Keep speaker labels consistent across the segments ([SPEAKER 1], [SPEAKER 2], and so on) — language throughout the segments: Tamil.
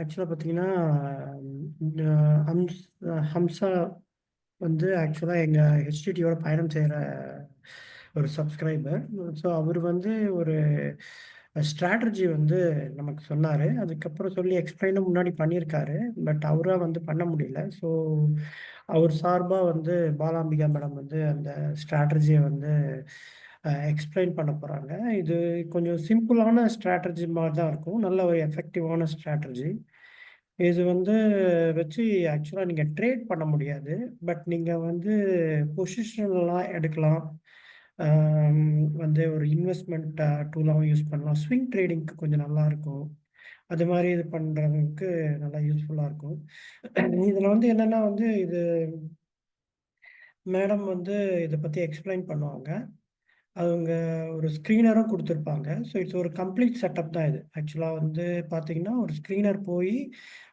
[SPEAKER 1] ஆக்சுவலா பார்த்தீங்கன்னா, இந்த ஹம்ஸ் ஹம்சா வந்து ஆக்சுவலா எங்க ஹெச்டிடியோட பயணம் செய்ற ஒரு சப்ஸ்கிரைபர். ஸோ அவரு வந்து ஒரு ஸ்ட்ராட்டஜி வந்து நமக்கு சொன்னாரு. அதுக்கப்புறம் சொல்லி எக்ஸ்ப்ளைனும் முன்னாடி பண்ணியிருக்காரு. பட் அவரா வந்து பண்ண முடியல. ஸோ அவர் சார்பா வந்து பாலாம்பிகா மேடம் வந்து அந்த ஸ்ட்ராட்டஜிய வந்து எக்ஸ்ப்ளைன் பண்ண போறாங்க. இது கொஞ்சம் சிம்பிளான ஸ்ட்ராட்டஜி மாரி தான் இருக்கும். நல்ல ஒரு எஃபெக்டிவான ஸ்ட்ராட்டஜி. இது வந்து வச்சு ஆக்சுவலா நீங்க ட்ரேட் பண்ண முடியாது. பட் நீங்க வந்து பொசிஷன்லாம் எடுக்கலாம். வந்து ஒரு இன்வெஸ்ட்மென்ட் டூலாவும் யூஸ் பண்ணலாம். ஸ்விங் ட்ரேடிங்க்கு கொஞ்சம் நல்லாருக்கும். அது மாரி இது பண்றவங்களுக்கு நல்லா யூஸ்ஃபுல்லா இருக்கும். இதுல வந்து என்னன்னா வந்து இது மேடம் வந்து இத பத்தி எக்ஸ்ப்ளைன் பண்ணுவாங்க. அவங்க ஒரு ஸ்க்ரீனரும் குடுத்துருப்பாங்க. ஸோ இட்ஸ் ஒரு கம்ப்ளீட் செட்டப் தான் இது. ஆக்சுவலா வந்து பார்த்தீங்கன்னா, ஒரு ஸ்க்ரீனர் போயி,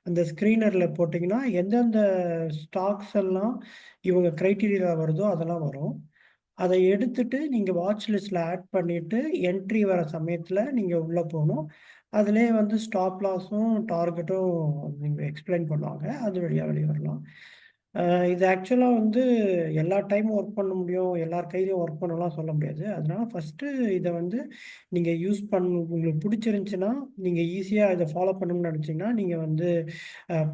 [SPEAKER 1] அந்த ஸ்க்ரீனர்ல போட்டீங்கன்னா, எந்தெந்த ஸ்டாக்ஸ் எல்லாம் இவங்க கிரைட்டீரியால வருதோ அதெல்லாம் வரும். அத எடுத்துட்டு நீங்க வாட்ச் லிஸ்ட்ல ஆட் பண்ணிட்டு, என்ட்ரி வர சமயத்துல நீங்க உள்ள போணும். அதிலேயே வந்து ஸ்டாப் லாஸும், டார்கெட்டும் நீங்க எக்ஸ்ப்ளைன் பண்ணுவாங்க. அது வழியா வெளிய வரலாம். அ இது ஆக்சுவலா வந்து எல்லா டைமும் ஒர்க் பண்ண முடியும். எல்லார் கையிலயும் ஒர்க் பண்ணலாம்லாம் சொல்ல முடியாது. அதனால ஃபர்ஸ்ட்டு இத வந்து நீங்க யூஸ் உங்களுக்கு புடிச்சிருந்துச்சுன்னா, நீங்க ஈஸியா இத ஃபாலோ பண்ணணும்னு நெனச்சீங்கன்னா, நீங்க வந்து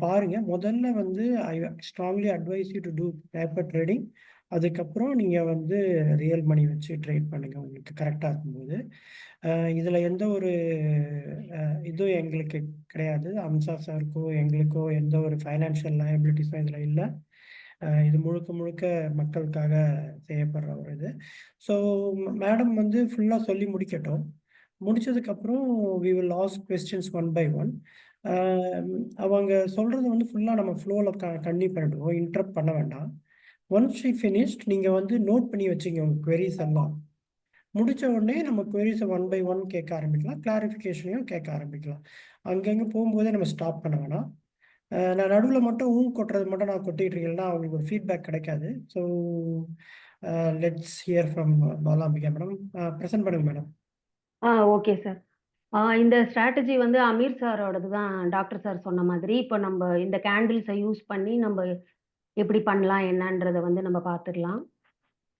[SPEAKER 1] பாருங்க. முதல்ல வந்து I strongly advise you to do paper trading. அதுக்கப்புறம் நீங்க வந்து ரியல் மணி வச்சு ட்ரேட் பண்ணுங்க. உங்களுக்கு கரெக்ட்டா இருக்கும்போது. அ இதுல எந்த ஒரு இதுவும் எங்களுக்கு கிடையாது. அம்சா சாருக்கோ, எங்களுக்கோ எந்த ஒரு ஃபைனான்ஷியல் லயபிலிட்டீஸும் இதுல இல்ல. இது முழுக்க முழுக்க மக்களுக்காக செய்யப்படுற ஒரு இது. ஸோ மேடம் வந்து ஃபுல்லா சொல்லி முடிக்கட்டும். முடிச்சதுக்கப்புறம் we will ask questions one by one. அ அவங்க சொல்றது வந்து ஃபுல்லா நம்ம ஃப்ளோல கன்டின்யூ பண்ணிடுவோம். இன்டரப்ட் பண்ண வேண்டாம். ஒன்ஸ் ஷி ஃபினிஷ்ட் நீங்க வந்து நோட் பண்ணி வச்சுக்கங்க உங்க குவெரீஸ் எல்லாம். முடிச்ச உடனே நம்ம குவெரீஸ ஒன் பை ஒன் கேட்க ஆரம்பிக்கலாம். கிளாரிஃபிகேஷனையும் கேட்க ஆரம்பிக்கலாம். அங்கங்க போம்போதே நம்ம ஸ்டாப் பண்ண வேணாம். நான் நடுவுல மட்டும் கொட்டுறது மட்டும் நான் கொட்டிட்டு இருக்கேன்னா, அவங்களுக்கு ஒரு ஃபீட்பேக் கிடைக்காது. So let's hear from Balambika madam. Present பண்ணுங்க மேடம்.
[SPEAKER 2] Okay sir. இந்த ஸ்ட்ராட்டஜி வந்து அமீர் சாரோடது தான் டாக்டர் சார் சொன்ன மாதிரி. இப்ப நம்ப இந்த கேண்டில்ஸ யூஸ் பண்ணி நம்ப எப்படி பண்ணலாம் என்னன்றத வந்து நம்ம பார்த்துடலாம்.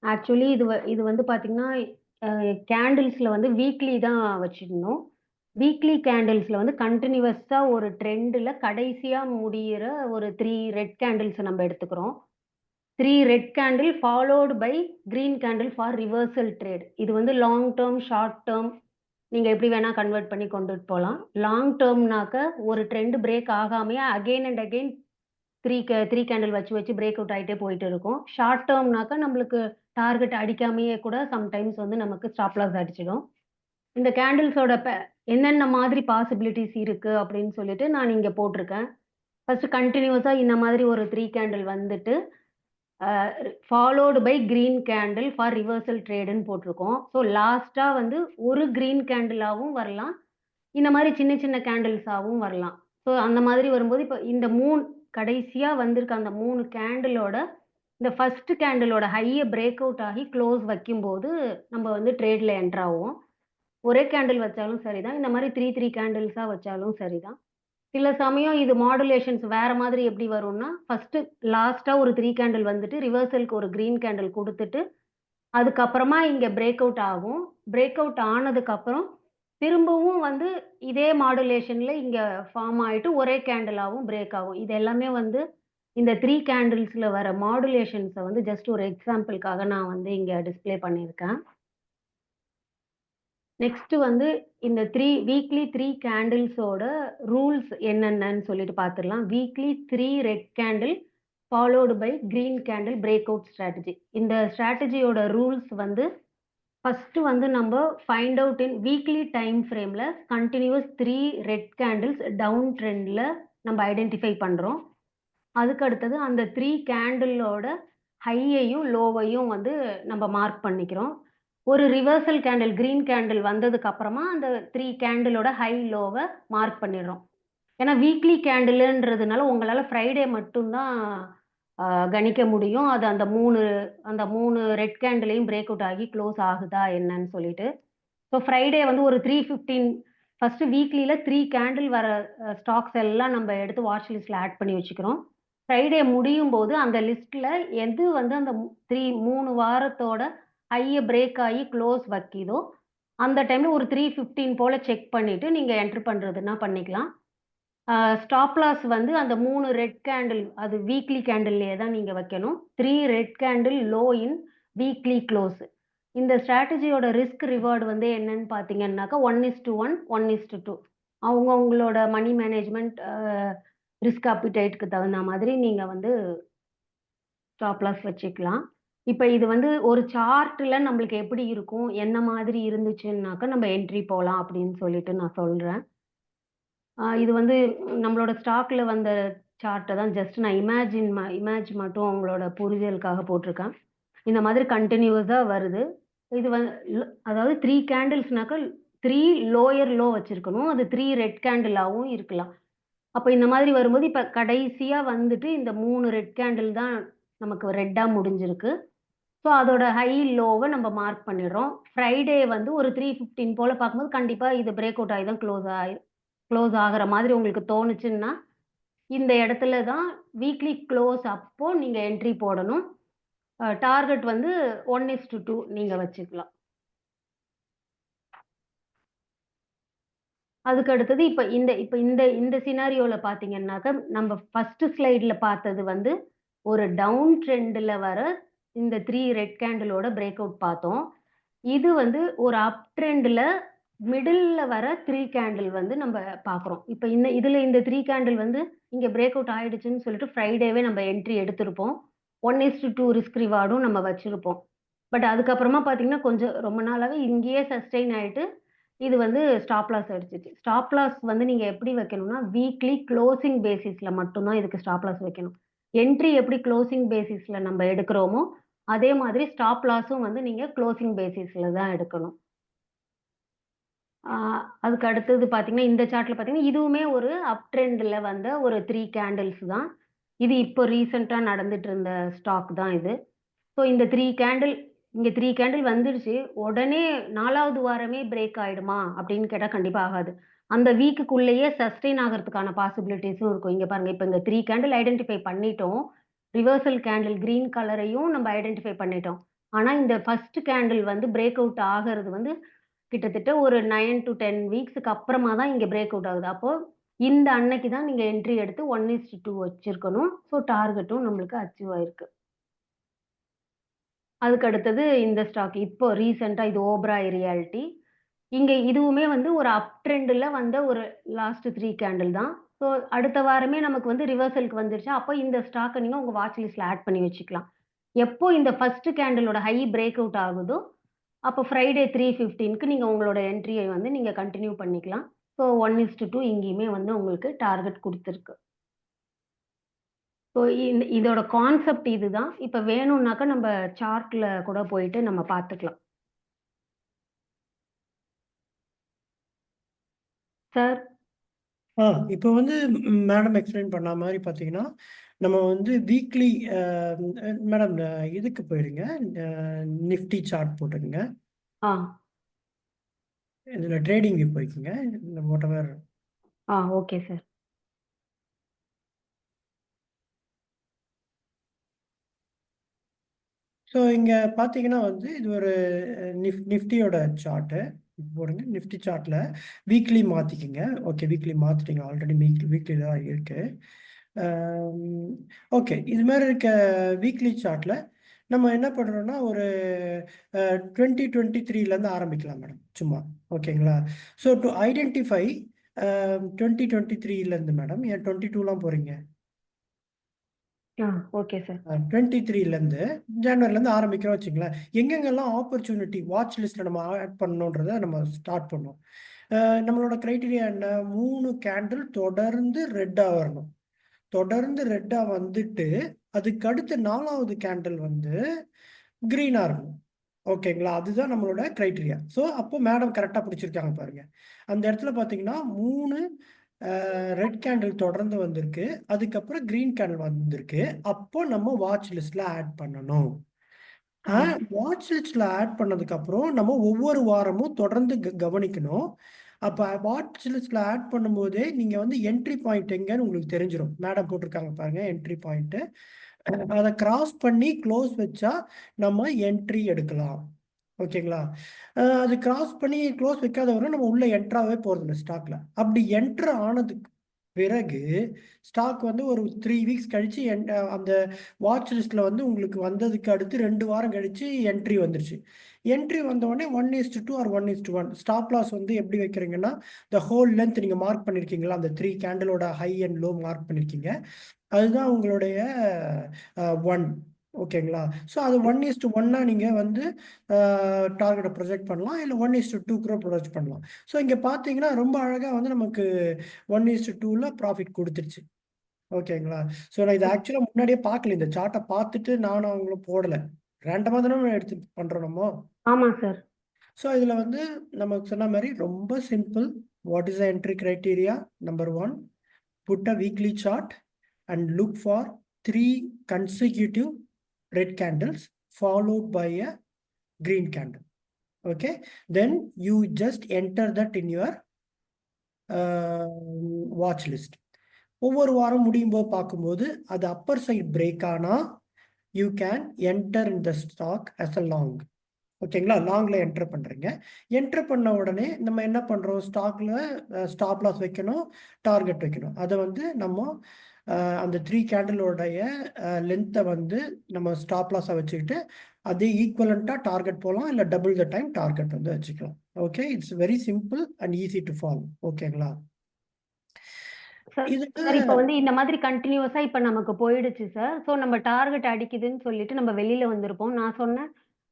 [SPEAKER 2] ஆக்சுவலி இது வந்து பார்த்தீங்கன்னா, அ கேண்டில்ஸ்ல வந்து வீக்லி தான் வச்சிடணும். வீக்லி கேண்டில்ஸ்ல வந்து கன்டினியூவஸா ஒரு ட்ரெண்டுல கடைசியா முடியிற ஒரு 3 ரெட் கேண்டில்ஸ நம்ம எடுத்துக்கிறோம். 3 red candle followed by green candle for reversal trade. இது வந்து லாங் டெர்ம், ஷார்ட் டெர்ம் நீங்க எப்படி வேணா கன்வெர்ட் பண்ணி கொண்டுட்டு போலாம். லாங் டெர்ம்னாக்க ஒரு ட்ரெண்ட் பிரேக் ஆகாமயே அகைன் அண்ட் அகைன் 3 கேண்டில் வச்சு வச்சு பிரேக் அவுட் ஆயிட்டே போயிட்டு இருக்கும். ஷார்ட் டெர்ம்னாக்க நம்மளுக்கு டார்கெட் அடிக்காமயே கூட சம்டைம்ஸ் வந்து நமக்கு ஸ்டாப் லாஸ் அடிச்சிடும். இந்த கேண்டில்ஸோட என்னென்ன மாதிரி பாசிபிலிட்டீஸ் இருக்கு அப்படின்னு சொல்லிட்டு நான் இங்க போட்டிருக்கேன். ஃபர்ஸ்ட் கன்டினியூஸா இந்த மாதிரி ஒரு 3 கேண்டில் வந்துட்டு, அ followed by green candle for reversal ட்ரேடுன்னு போட்டிருக்கோம். ஸோ லாஸ்ட்டா வந்து ஒரு கிரீன் கேண்டிலாவும் வரலாம். இந்த மாரி சின்ன சின்ன கேண்டில்ஸாவும் வரலாம். ஸோ அந்த மாதிரி வரும்போது, இப்ப இந்த 3 கடைசியா வந்திருக்க அந்த 3 கேண்டிலோட இந்த ஃபர்ஸ்ட் கேண்டிலோட ஹைய பிரேக் அவுட் ஆகி க்ளோஸ் வைக்கும்போது, நம்ம வந்து ட்ரேட்ல என்டர் ஆவோம். ஒரே கேண்டில் வச்சாலும் சரிதான். இந்த மாரி 3 கேண்டில்ஸா வச்சாலும் சரிதான். சில சமயம் இது மாடுலேஷன்ஸ் வேற மாதிரி எப்படி வரும்னா, ஃபர்ஸ்ட்டு லாஸ்ட்டா ஒரு 3 கேண்டில் வந்துட்டு, ரிவர்சலுக்கு ஒரு கிரீன் கேண்டில் குடுத்துட்டு, அதுக்கப்புறமா இங்க பிரேக் அவுட் ஆகும். பிரேக் அவுட் ஆனதுக்கப்புறம், திரும்பவும் வந்து இதே மாடுலேஷன்ல இங்க ஃபார்ம் ஆயிட்டு ஒரே கேண்டிலாவும் பிரேக் ஆகும். இது எல்லாமே வந்து இந்த 3 கேண்டில்ஸ்ல வர மாடுலேஷன்ஸ வந்து ஜஸ்ட் ஒரு எக்ஸாம்பிள்க்காக நான் வந்து இங்க டிஸ்ப்ளே பண்ணியிருக்கேன். நெக்ஸ்ட் வந்து இந்த வீக்லி 3 கேண்டில்ஸோட ரூல்ஸ் என்னென்னன்னு சொல்லிட்டு பார்த்துடலாம். Weekly 3 red candle followed by green candle break out strategy. இந்த ஸ்ட்ராட்டஜியோட ரூல்ஸ் வந்து ஃபர்ஸ்ட் வந்து நம்ப find out in weekly time ஃப்ரேம்ல கன்டினியூவஸ் 3 ரெட் கேண்டில்ஸ் டவுன் ட்ரெண்ட்ல நம்ம ஐடென்டிஃபை பண்றோம். அதுக்கு அடுத்தது அந்த 3 கேண்டிலோட ஹையையும், லோவையும் வந்து நம்ம மார்க் பண்ணிக்கிறோம். ஒரு ரிவர்சல் கேண்டில், கிரீன் கேண்டில் வந்ததுக்கு அப்புறமா அந்த 3 கேண்டிலோட ஹை, லோவ மார்க் பண்ணிடுறோம். ஏன்னா வீக்லி கேண்டில்ன்றதுனால உங்களால ஃப்ரைடே மட்டும் தான் அ கணிக்க முடியும். அது அந்த 3 ரெட் கேண்டிலையும் பிரேக் அவுட் ஆகி க்ளோஸ் ஆகுதா என்னன்னு சொல்லிட்டு. ஸோ ஃப்ரைடே வந்து ஒரு 3:15 ஃபர்ஸ்ட் வீக்லியில 3 கேண்டில் வர ஸ்டாக்ஸ் எல்லாம் நம்ம எடுத்து வாட்ச் லிஸ்ட்ல ஆட் பண்ணி வச்சுக்கிறோம். ஃப்ரைடே முடியும் போது அந்த லிஸ்ட்ல எது வந்து அந்த 3 வாரத்தோட ஹைய பிரேக் ஆகி க்ளோஸ் வைக்கிதோ, அந்த டைம்ல ஒரு 3:15 போல செக் பண்ணிட்டு நீங்க என்டர் பண்றதுன்னா பண்ணிக்கலாம். ஸ்டாப் லாஸ் வந்து அந்த 3 ரெட் கேண்டில் அது வீக்லி கேண்டில்லேயே தான் நீங்க வைக்கணும். 3 red candle low in weekly close. இந்த ஸ்ட்ராட்டஜியோட ரிஸ்க் ரிவார்ட் வந்து என்னன்னு பார்த்தீங்கன்னாக்கா 1:1, 1:2. அவங்கவங்களோட மனி மேனேஜ்மென்ட் ரிஸ்க் அப்பிடைட்க்கு தகுந்த மாதிரி நீங்க வந்து ஸ்டாப் லாஸ் வச்சுக்கலாம். இப்ப இது வந்து ஒரு சார்ட்ல நம்மளுக்கு எப்படி இருக்கும்? என்ன மாதிரி இருந்துச்சுன்னாக்கா நம்ம என்ட்ரி போலாம் அப்படின்னு சொல்லிட்டு நான் சொல்றேன். இது வந்து நம்மளோட ஸ்டாக்ல வந்த சார்ட்ட தான் ஜஸ்ட் நான் இமேஜ் மட்டும் உங்களோட புரிதலுக்காக போட்டிருக்கேன். இந்த மாதிரி கன்டினியூஸா வருது. இது வந்து அதாவது 3 கேண்டில்ஸ்னாக்க 3 லோயர் லோ வச்சிருக்கணும். அது 3 ரெட் கேண்டிலாவும் இருக்கலாம். அப்ப இந்த மாதிரி வரும்போது, இப்ப கடைசியா வந்துட்டு இந்த 3 ரெட் கேண்டில் தான் நமக்கு ரெட்டா முடிஞ்சிருக்கு. ஸோ அதோட ஹை லோவ நம்ம மார்க் பண்ணிடுறோம். ஃப்ரைடே வந்து ஒரு 3:15 போல பார்க்கும்போது, கண்டிப்பா இது பிரேக் அவுட் ஆயி தான் க்ளோஸ் ஆகுற மாதிரி உங்களுக்கு தோணுச்சுன்னா, இந்த இடத்துல தான் வீக்லி க்ளோஸ் அப்போ நீங்க என்ட்ரி போடணும். டார்கெட் வந்து 1:2 நீங்க வச்சுக்கலாம். அதுக்கு அடுத்தது இப்ப இந்த சினாரியோல பார்த்தீங்கன்னாக்க, நம்ம ஃபர்ஸ்ட் ஸ்லைட்ல பார்த்தது வந்து, ஒரு டவுன் ட்ரெண்ட்ல வர இந்த 3 ரெட் கேண்டிலோட பிரேக் அவுட் பார்த்தோம். இது வந்து ஒரு அப் ட்ரெண்ட்ல மிடில்ல வர 3 கேண்டில் வந்து நம்ப பார்க்குறோம். இப்ப இந்த 3 கேண்டில் வந்து இங்க பிரேக் அவுட் ஆயிடுச்சுன்னு சொல்லிட்டு ஃப்ரைடேவே நம்ம என்ட்ரி எடுத்திருப்போம். 1:2 ரிஸ்க் ரிவார்டும் நம்ம வச்சிருப்போம். பட் அதுக்கப்புறமா பார்த்தீங்கன்னா, கொஞ்சம் ரொம்ப நாளாவே இங்கேயே சஸ்டெயின் ஆயிட்டு, இது வந்து ஸ்டாப் லாஸ் அடிச்சுச்சு. ஸ்டாப் லாஸ் வந்து நீங்க எப்படி வைக்கணும்னா, வீக்லி குளோசிங் பேசிஸ்ல மட்டும் தான் இதுக்கு ஸ்டாப் லாஸ் வைக்கணும். என்ட்ரி எப்படி குளோசிங் பேசிஸ்ல நம்ம எடுக்கிறோமோ, அதே மாதிரி ஸ்டாப் லாஸும் வந்து நீங்க குளோசிங் பேசிஸ்ல தான் எடுக்கணும். ஆ அதுக்கு அடுத்தது பார்த்தீங்கன்னா, இந்த சார்ட்ல பார்த்தீங்கன்னா, இதுவுமே ஒரு அப் ட்ரெண்ட்ல வந்த ஒரு 3 கேண்டில்ஸ் தான். இது இப்போ ரீசென்ட்டா நடந்துட்டு இருந்த ஸ்டாக் தான் இது. ஸோ இந்த 3 கேண்டில் வந்துடுச்சு. உடனே 4வது வாரமே பிரேக் ஆயிடுமா? அப்படின்னு கேட்டா கண்டிப்பா ஆகாது. அந்த வீக்குக்குள்ளேயே சஸ்டெயின் ஆகறதுக்கான பாசிபிலிட்டீஸும் இருக்கும். இங்க பாருங்க, இப்ப இந்த 3 கேண்டில் ஐடென்டிஃபை பண்ணிட்டோம். ரிவர்சல் கேண்டில் கிரீன் கலரையும் நம்ம ஐடென்டிஃபை பண்ணிட்டோம். ஆனா இந்த ஃபர்ஸ்ட் கேண்டில் வந்து பிரேக் அவுட் ஆகறது வந்து கிட்டத்தட்ட ஒரு 9 டூ 10 வீக்ஸ்க்கு அப்புறமா தான் இங்க பிரேக் அவுட் ஆகுது. அப்போ இந்த அன்னைக்கு தான் நீங்க என்ட்ரி எடுத்து 1:2 வச்சிருக்கணும். ஸோ டார்கெட்டும் நம்மளுக்கு அச்சீவ் ஆயிருக்கு. அதுக்கு அடுத்தது இந்த ஸ்டாக் இப்போ ரீசென்ட்டா இது ஓபராய் ரியால்டி. இங்க இதுவுமே வந்து ஒரு அப் ட்ரெண்ட்ல வந்த ஒரு லாஸ்ட் 3 கேண்டில் தான். ஸோ அடுத்த வாரமே நமக்கு வந்து ரிவர்சலுக்கு வந்துருச்சு. அப்போ இந்த ஸ்டாக்க நீங்க உங்க வாட்ச் லிஸ்ட்ல ஆட் பண்ணி வச்சுக்கலாம். எப்போ இந்த ஃபர்ஸ்ட் கேண்டிலோட ஹை பிரேக் அவுட் ஆகுதோ, அப்போ ஃப்ரைடே 3:15க்கு நீங்க உங்களோட என்ட்ரிய வந்து நீங்க கன்டின்யூ பண்ணிக்கலாம். ஸோ 1:2 இங்கேயுமே வந்து உங்களுக்கு டார்கெட் குடுத்திருக்கு. ஸோ இதோட கான்செப்ட் இதுதான். இப்ப வேணும்னாக்கா நம்ப சார்ட்ல கூட போயிட்டு நம்ம பார்த்துக்கலாம். சார்.
[SPEAKER 1] இப்போ வந்து மேடம் எக்ஸ்பிளைன் பண்ண மாதிரி பார்த்தீங்கன்னா, நம்ம வந்து வீக்லி மேடம் இதுக்கு போயிடுங்க. நிஃப்டி சார்ட் போட்டுக்கங்க.
[SPEAKER 2] ஆ.
[SPEAKER 1] இதில் ட்ரேடிங் வியூ போய்க்குங்க. Whatever.
[SPEAKER 2] Okay sir.
[SPEAKER 1] So இங்கே பார்த்தீங்கன்னா வந்து இது ஒரு நிஃப்டியோட சார்ட்டு. இப்போ போடுங்க. நிஃப்டி சார்ட்டில் வீக்லி மாற்றிக்கிங்க. ஓகே, வீக்லி மாற்றிட்டீங்க. ஆல்ரெடி வீக்லி தான் இருக்குது. ஓகே, இது மாதிரி இருக்க வீக்லி சார்ட்டில் நம்ம என்ன பண்ணுறோன்னா ஒரு 2023லேருந்து ஆரம்பிக்கலாம் மேடம், சும்மா. ஓகேங்களா? ஸோ டு ஐடென்டிஃபை 2023லேருந்து மேடம், ஏன் 22லாம் போகிறீங்க?
[SPEAKER 2] Okay sir.
[SPEAKER 1] 23லேருந்து ஜனவரிலேருந்து ஆரம்பிக்கிறோம் வச்சுங்களேன். எங்கெங்கெல்லாம் ஆப்பர்ச்சுனிட்டி வாட்ச் லிஸ்ட்டில் நம்ம ஆட் பண்ணணுன்றதை நம்ம ஸ்டார்ட் பண்ணோம். நம்மளோட க்ரைட்டீரியா என்ன? 3 கேண்டில் தொடர்ந்து ரெட்டாக வரணும். தொடர்ந்து ரெட்டாக வந்துட்டு அதுக்கு அடுத்து 4வது கேண்டில் வந்து க்ரீனாக இருக்கணும். ஓகேங்களா? அதுதான் நம்மளோட க்ரைட்டீரியா. ஸோ அப்போ மேடம் கரெக்டாக பிடிச்சிருக்காங்க பாருங்க. அந்த இடத்துல பார்த்தீங்கன்னா 3 ரெட் கேண்டில் தொடர்ந்து வந்திருக்கு. அதுக்கப்புறம் க்ரீன் கேண்டில் வந்திருக்கு. அப்போ நம்ம வாட்ச் லிஸ்ட்ல ஆட் பண்ணணும். வாட்ச் லிஸ்ட்ல ஆட் பண்ணதுக்கு அப்புறம் நம்ம ஒவ்வொரு வாரமும் தொடர்ந்து கவனிக்கணும். அப்போ வாட்ச் லிஸ்ட்டில் ஆட் பண்ணும்போதே நீங்கள் வந்து என்ட்ரி பாயிண்ட் எங்கன்னு உங்களுக்கு தெரிஞ்சிடும். மேடம் போட்டிருக்காங்க பாருங்க என்ட்ரி பாயிண்ட்டு. அதை கிராஸ் பண்ணி க்ளோஸ் வச்சா நம்ம என்ட்ரி எடுக்கலாம். ஓகேங்களா? அது கிராஸ் பண்ணி க்ளோஸ் வைக்காத வரை நம்ம உள்ள என்ட்ராவே போகிறதில்ல ஸ்டாக்ல. அப்படி என்ட்ரு ஆனதுக்கு பிறகு ஸ்டாக் வந்து ஒரு 3 வீக்ஸ் கழிச்சு அந்த வாட்ச் லிஸ்ட்ல வந்து உங்களுக்கு வந்ததுக்கு அடுத்து 2 வாரம் கழிச்சு என்ட்ரி வந்துருச்சு. என்ட்ரி வந்த உடனே 1:2 ஆர் 1:1. ஸ்டாப் லாஸ் வந்து எப்படி வைக்கிறீங்கன்னா, த ஹோல் லென்த் நீங்கள் மார்க் பண்ணியிருக்கீங்களா, அந்த 3 கேண்டிலோட ஹை அண்ட் லோ மார்க் பண்ணியிருக்கீங்க, அதுதான் உங்களுடைய 1. ஓகேங்களா? ஸோ அது 1:1 நீங்கள் வந்து டார்கெட்டை ப்ரொஜெக்ட் பண்ணலாம், இல்லை 1:2 கூட ப்ரொஜெக்ட் பண்ணலாம். ஸோ இங்கே பார்த்தீங்கன்னா ரொம்ப அழகாக வந்து நமக்கு 1:2ல ப்ராஃபிட் கொடுத்துருச்சு. ஓகேங்களா? ஸோ நான் இதை ஆக்சுவலாக முன்னாடியே பார்க்கல. இந்த சார்ட்டை பார்த்துட்டு நானும் அவங்களும் போடலை. ரேண்டமாக தானே எடுத்து பண்ணுறோம் நம்ம.
[SPEAKER 2] ஆமா சார்.
[SPEAKER 1] ஸோ இதில் வந்து நமக்கு சொன்ன மாதிரி ரொம்ப simple. What is the entry criteria? Number 1, put a weekly chart and look for 3 consecutive red candles followed by a green candle. Okay, then you just enter that in your watch list. ஒவ்வொரு வாரம் முடியும் போது பார்க்கும்போது அது அப்பர் சைட் பிரேக் ஆனா you can enter in the stock as a long. ஓகேங்களா? லாங்ல என்டர் பண்றீங்க. என்டர் பண்ண உடனே நம்ம என்ன பண்றோம், ஸ்டாக்ல ஸ்டாப் லாஸ் வைக்கணும், டார்கெட் வைக்கணும். அதை வந்து நம்ம அந்த 3 கேண்டிலோடைய லென்த்தை வந்து நம்ம ஸ்டாப் லாஸை வச்சுக்கிட்டு அதே ஈக்குவலண்ட்டாக டார்கெட் போகலாம், இல்லை டபுள் த டைம் டார்கெட் வந்து வச்சுக்கலாம். Okay, it's very simple and easy to follow. ஓகேங்களா?
[SPEAKER 2] சார்
[SPEAKER 1] இதுக்கு
[SPEAKER 2] சார் இப்போ வந்து இந்த மாதிரி கண்டினியூஸா இப்ப நமக்கு போயிடுச்சு சார். ஸோ நம்ம டார்கெட் அடிக்குதுன்னு சொல்லிட்டு நம்ம வெளியில வந்திருப்போம். நான் சொன்னேன்,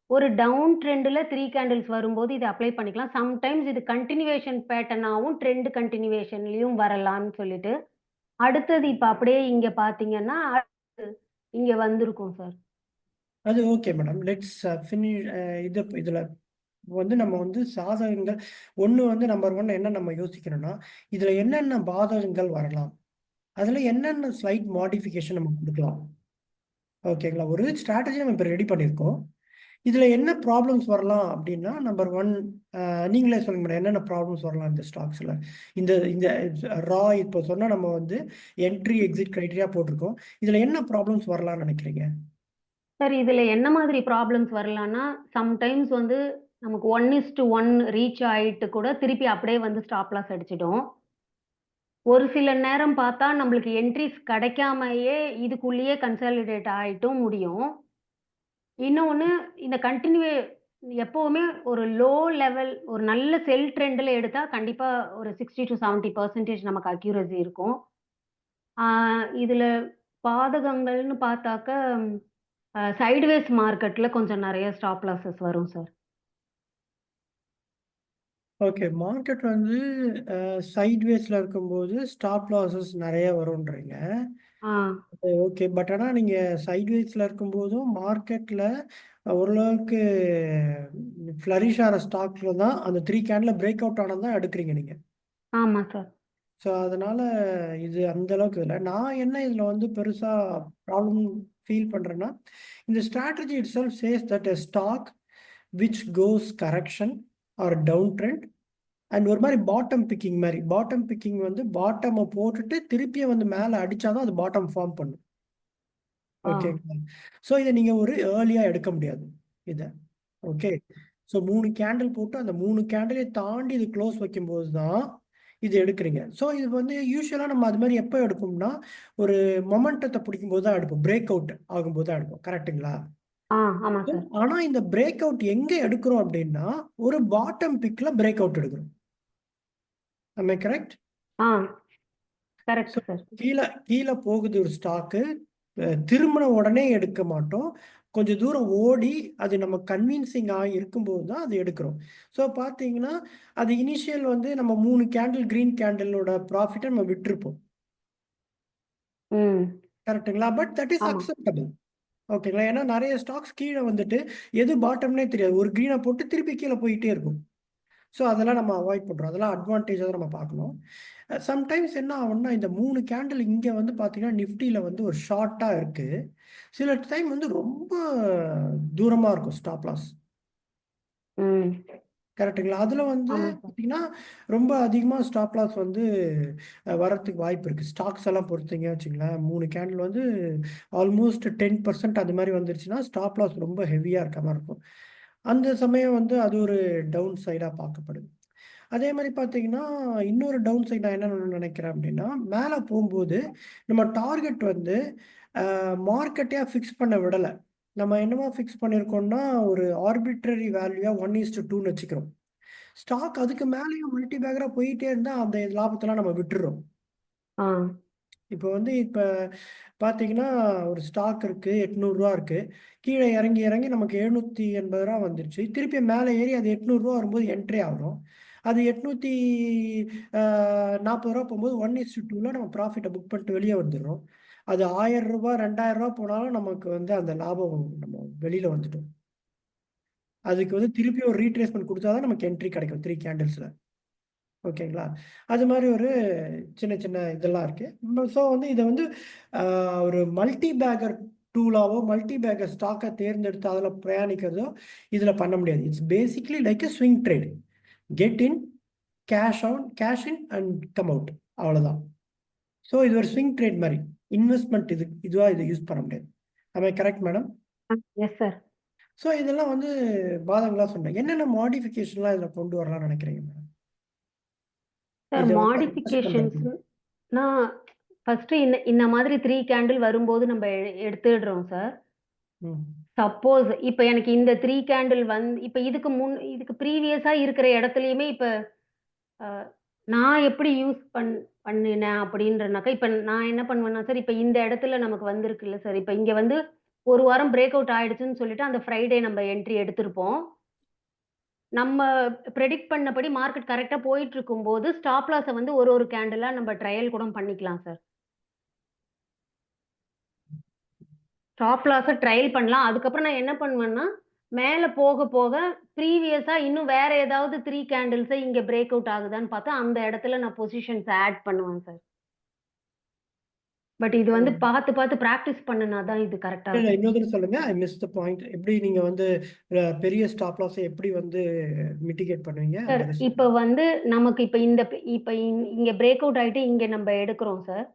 [SPEAKER 2] ஒரு டவுன் ட்ரெண்ட்ல 3 கேண்டில்ஸ் வரும்போது இத அப்ளை பண்ணிக்கலாம். சம்டைம்ஸ் இது கன்டினியூவேஷன் பேட்டர்னாவும் ட்ரெண்ட் கன்டினியூவேஷன்லயும் வரலாம்னு சொல்லிட்டு. அடுத்தது இப்ப அப்படியே இங்க பார்த்தீங்கன்னா, இங்க வந்திருக்கும் சார்.
[SPEAKER 1] அது ஓகே மேடம். Let's finish. இதில் வந்து நம்ம வந்து சாதகங்கள் ஒன்று வந்து நம்பர் 1 என்ன நம்ம யோசிக்கணும்னா, இதில் என்னென்ன பாதகங்கள் வரலாம், அதில் என்னென்ன ஸ்லைட் மாடிஃபிகேஷன் நம்ம கொடுக்கலாம். ஓகேங்களா? ஒரு ஸ்ட்ராட்டஜி நம்ம இப்போ ரெடி பண்ணியிருக்கோம். இதில் என்ன ப்ராப்ளம்ஸ் வரலாம் அப்படின்னா, நம்பர் 1 நீங்களே சொல்லுங்க மேடம், என்னென்ன ப்ராப்ளம்ஸ் வரலாம் இந்த ஸ்டாக்ஸில்? இந்த இந்த இப்போ சொன்னால் நம்ம வந்து என்ட்ரி எக்ஸிட் க்ரைட்டீரியா போட்டிருக்கோம். இதில் என்ன ப்ராப்ளம்ஸ் வரலாம்னு நினைக்கிறீங்க?
[SPEAKER 2] சார் இதுல என்ன மாதிரி ப்ராப்ளம்ஸ் வரலான்னா, சம்டைம்ஸ் வந்து நமக்கு 1:1 ரீச் ஆயிட்டு கூட திருப்பி அப்படியே வந்து ஸ்டாப் லாஸ் அடிச்சிடும். ஒரு சில நேரம் பார்த்தா நம்மளுக்கு என்ட்ரீஸ் கிடைக்காமயே இதுக்குள்ளேயே கன்சாலிடேட் ஆயிட்டும் முடியும். இன்னொன்னு இந்த எப்பவுமே ஒரு லோ லெவல் ஒரு நல்ல செல் ட்ரெண்ட்ல எடுத்தா கண்டிப்பா ஒரு 60-70% நமக்கு அக்யூரசி இருக்கும். ஆ இதுல பாதகங்கள்னு பார்த்தாக்க, சைட்வேஸ் மார்க்கெட்ல கொஞ்சம் நெறைய ஸ்டாப் லாஸஸ் வரும் சார்.
[SPEAKER 1] ஓகே. மார்க்கெட் வந்து சைட்வேஸில் இருக்கும்போது ஸ்டாப் லாஸஸ் நிறைய வரும்ன்றீங்க.
[SPEAKER 2] ஆ,
[SPEAKER 1] ஓகே. பட் ஆனால் நீங்கள் சைட்வேஸில் இருக்கும்போதும் மார்க்கெட்டில் ஓரளவுக்கு ஃப்ளரிஷ் ஆகிற ஸ்டாக்ஸில் தான் அந்த 3 கேண்டில் பிரேக் அவுட் ஆனது தான் எடுக்கிறீங்க நீங்கள்.
[SPEAKER 2] ஆமா சார்.
[SPEAKER 1] ஸோ அதனால் இது அந்த அளவுக்கு இல்லை. நான் என்ன இதில் வந்து பெருசாக ப்ராப்ளம் ஃபீல் பண்ணுறேன்னா, இந்த strategy itself says that a stock which goes correction or down trend and ஒரு மாதிரி பாட்டம் பிக்கிங் மாதிரி. பாட்டம் பிக்கிங் வந்து பாட்டமை போட்டுட்டு திருப்பியும் வந்து மேலே அடித்தாதான் அது பாட்டம் ஃபார்ம் பண்ணும்.
[SPEAKER 2] ஆ,
[SPEAKER 1] ஓகேங்களா? ஸோ இதை நீங்கள் ஒரு ஏர்லியாக எடுக்க முடியாது இதை. ஓகே. ஸோ 3 கேண்டில் போட்டு அந்த 3 கேண்டிலை தாண்டி இது க்ளோஸ் வைக்கும்போது தான் இது எடுக்கிறீங்க. ஸோ இது வந்து யூஸ்வலாக நம்ம அது மாதிரி எப்போ எடுப்போம்னா, ஒரு மொமெண்டத்தை பிடிக்கும்போது தான் எடுப்போம், பிரேக் அவுட் ஆகும்போது தான் எடுப்போம். கரெக்டுங்களா?
[SPEAKER 2] ஆ, ஆமா சார்.
[SPEAKER 1] ஆனால் இந்த பிரேக் அவுட் எங்கே எடுக்கிறோம் அப்படின்னா, ஒரு பாட்டம் பிக்கில் பிரேக் அவுட் எடுக்கிறோம். am I correct?
[SPEAKER 2] ஆ,
[SPEAKER 1] ஸோ
[SPEAKER 2] கரெக்ட் சார்.
[SPEAKER 1] கீழே கீழே போகுது ஒரு ஸ்டாக்கு, திரும்பின உடனே எடுக்க மாட்டோம். கொஞ்சம் தூரம் ஓடி அது நம்ம கன்வின்சிங்காக இருக்கும்போது தான் அது எடுக்கிறோம். ஸோ பார்த்தீங்கன்னா, அது இனிஷியல் வந்து நம்ம 3 கேண்டில் கிரீன் கேண்டிலோட ப்ராஃபிட்டை நம்ம விட்டுருப்போம்.
[SPEAKER 2] ம்.
[SPEAKER 1] கரெக்ட்டுங்களா? பட் தட் இஸ்
[SPEAKER 2] ஆமா.
[SPEAKER 1] அக்செப்டபிள். ஓகேங்களா? ஏன்னா நிறைய ஸ்டாக்ஸ் கீழே வந்துட்டு எது பாட்டம்னே தெரியாது. ஒரு கிரீனை போட்டு திருப்பி கீழே போயிட்டே இருக்கும். ஸோ அதெல்லாம் நம்ம அவாய்ட் பண்ணுறோம். அதெல்லாம் அட்வான்டேஜாக தான் நம்ம பார்க்கணும். சம்டைம்ஸ் என்ன ஆகும்னா, இந்த 3 கேண்டில் இங்கே வந்து பார்த்தீங்கன்னா நிஃப்டியில் வந்து ஒரு ஷார்ட்டாக இருக்குது. சில டைம் வந்து ரொம்ப தூரமாக இருக்கும் ஸ்டாப் லாஸ்.
[SPEAKER 2] ம்.
[SPEAKER 1] கரெக்ட்டுங்களா? அதுல வந்து
[SPEAKER 2] ஆமாங்க சார்.
[SPEAKER 1] பார்த்தீங்கன்னா, ரொம்ப அதிகமா ஸ்டாப் லாஸ் வந்து வரத்துக்கு வாய்ப்பு இருக்கு. ஸ்டாக்ஸ் எல்லாம் பொறுத்தீங்க வச்சுக்கங்களேன், 3 கேண்டில் வந்து ஆல்மோஸ்ட் 10% அது மாரி வந்துருச்சுன்னா, ஸ்டாப் லாஸ் ரொம்ப ஹெவியா இருக்க மாரி இருக்கும். அந்த சமயம் வந்து அது ஒரு டவுன் சைடா பார்க்கப்படுது. அதே மாரி பார்த்தீங்கன்னா, இன்னொரு டவுன் சைட் நான் என்ன நினைக்கிறேன் அப்டின்னா, மேல போம்போது நம்ம டார்கெட் வந்து மார்க்கெட்டே ஃபிக்ஸ் பண்ண விடல. நம்ம என்னவா ஃபிக்ஸ் பண்ணியிருக்கோம்னா, ஒரு ஆர்பிட்ரரி வேல்யூவா 1:2ன்னு வச்சுக்கிறோம். ஸ்டாக் அதுக்கு மேலயும் மல்டி பேக்கரா போயிட்டே இருந்தா, அந்த லாபத்தெல்லாம் நம்ம விட்டுர்றோம்.
[SPEAKER 2] ஆ.
[SPEAKER 1] இப்ப பார்த்தீங்கன்னா, ஒரு ஸ்டாக் இருக்கு. ரூ. 800 இருக்கு. கீழ இறங்கி, இறங்கி நமக்கு ரூ. 780 வந்துருச்சு. திருப்பி மேல ஏறி அது ரூ. 800 வரும்போது என்ட்ரி ஆகுறோம். அது ரூ. 840 போகும்போது 1:2ல நம்ம ப்ராஃபிட்ட புக் பண்ணிட்டு வெளிய வந்துர்றோம். அது ரூ. 1000 ரூ. 2000 போனாலும் நமக்கு வந்து அந்த லாபம் நம்ம வெளில வந்துட்டோம். அதுக்கு வந்து திருப்பி ஒரு ரீட்ரேஸ்மென்ட் குடுத்தா தான் நமக்கு என்ட்ரி கிடைக்கும் 3 கேண்டில்ஸ்ல. ஓகேங்களா? அது மாரி ஒரு சின்ன, சின்ன இதெல்லாம் இருக்கு. ஸோ வந்து இத வந்து அ ஒரு மல்டி பேக்கர் டூலாவோ, மல்டி பேக்கர் ஸ்டாக்க தேர்ந்தெடுத்து அதுல பிரயாணிக்கிறதோ, இதுல பண்ண முடியாது. It's basically like a swing trade. Get in, cash in and come out. அவ்வளோதான். ஸோ இது ஒரு ஸ்விங் ட்ரேட் மாரி. இன்வெஸ்ட்மென்ட் இதுவா இத யூஸ் பண்ண முடியாது. ஆம் I correct madam?
[SPEAKER 2] Yes sir.
[SPEAKER 1] So இதெல்லாம் வந்து பாதங்களா சொன்னேன். என்னென்ன மாடிஃபிகேஷன்லாம் இதுல கொண்டு வரலாம்னு நினைக்கிறீங்க மேடம்?
[SPEAKER 2] சார்
[SPEAKER 1] இத வந்து அட்ஜஸ்ட் பண்றதுக்கு.
[SPEAKER 2] மாடிஃபிகேஷன்ஸ்னா ஃபர்ஸ்ட்டு இந்த இந்த மாதிரி 3 கேண்டில் வரும்போது நம்ம எடுத்துடுறோம் சார்.
[SPEAKER 1] ம்.
[SPEAKER 2] சப்போஸ் இப்ப எனக்கு இந்த 3 கேண்டில் இப்ப இதுக்கு ப்ரீவியஸா இருக்கிற இடத்துலயுமே இப்ப அ நான் எப்படி யூஸ் பண்ணினேன் அப்படின்றனாக்கா, இப்ப நான் என்ன பண்ணுவேன்னா சார், இப்ப இந்த இடத்துல நமக்கு வந்திருக்குல்ல சார், இப்ப இங்க வந்து 1 வாரம் பிரேக் அவுட் ஆயிடுச்சுன்னு சொல்லிட்டு அந்த ஃப்ரைடே நம்ம என்ட்ரி எடுத்திருப்போம். நம்ம பிரெடிக்ட் பண்ணபடி மார்க்கெட் கரெக்ட்டா போயிட்டுருக்கும்போது, ஸ்டாப் லாஸ வந்து ஒரு ஒரு கேண்டிலா நம்ம ட்ரையல் கூட பண்ணிக்கலாம் சார். ஸ்டாப் லாஸ ட்ரையல் பண்ணலாம். அதுக்கப்புறம் நான் என்ன பண்ணுவேன்னா, மேல போக போக ப்ரீவியஸா இன்னும் வேற ஏதாவது 3 கேண்டில்ஸ இங்க பிரேக் அவுட் ஆகுதான்னு பார்த்து, அந்த இடத்துல நான் பொசிஷன்ஸ் ஆட் பண்ணுவேன் சார். பட் இது வந்து
[SPEAKER 1] ம்.
[SPEAKER 2] பார்த்து பார்த்து பிராக்டிஸ் பண்ணுனா தான் இது கரெக்ட்டா
[SPEAKER 1] இல்ல,
[SPEAKER 2] இருக்கும்.
[SPEAKER 1] இன்னொரு தடவ சொல்லுங்க. I missed the point. எப்படி நீங்க வந்து பெரிய ஸ்டாப் லாஸ எப்படி வந்து மிட்டிகேட் பண்ணுவீங்க?
[SPEAKER 2] சார்,
[SPEAKER 1] அந்த ரெஸ்ட்.
[SPEAKER 2] இப்ப வந்து நமக்கு இப்ப இந்த இப்ப இங்க பிரேக் அவுட் ஆயிட்டு இங்க நம்ம எடுக்கிறோம் சார்.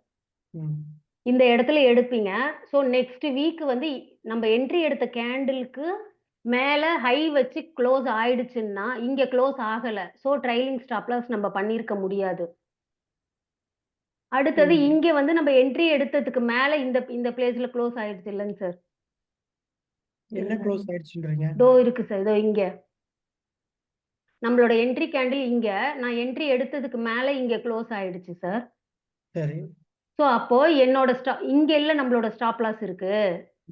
[SPEAKER 1] ம்.
[SPEAKER 2] இந்த இடத்துல எடுப்பீங்க. ஸோ நெக்ஸ்ட் வீக் வந்து நம்ம என்ட்ரி எடுத்த கேண்டில்க்கு மேல ஹை வச்சு குளோஸ் ஆயிடுச்சுன்னா, இங்க குளோஸ் ஆகல. ஸோ ட்ரைலிங் ஸ்டாப் லாஸ் நம்ம பண்ணியிருக்க முடியாது. அடுத்தது
[SPEAKER 1] ம்.
[SPEAKER 2] இங்க வந்து நம்ம என்ட்ரி எடுத்ததுக்கு மேல இந்த இந்த பிளேஸ்ல குளோஸ் ஆயிடுச்சு இல்லங்க சார்.
[SPEAKER 1] என்ன க்ளோஸ் ஆயிடுச்சுன்றீங்க?
[SPEAKER 2] இருக்கு சார். இங்க. நம்மளோட என்ட்ரி கேண்டில் இங்க. நான் என்ட்ரி எடுத்ததுக்கு மேல இங்க குளோஸ் ஆயிடுச்சு சார்.
[SPEAKER 1] சரி.
[SPEAKER 2] ஸோ அப்போ என்னோட இங்க இல்ல நம்மளோட ஸ்டாப் லாஸ் இருக்கு.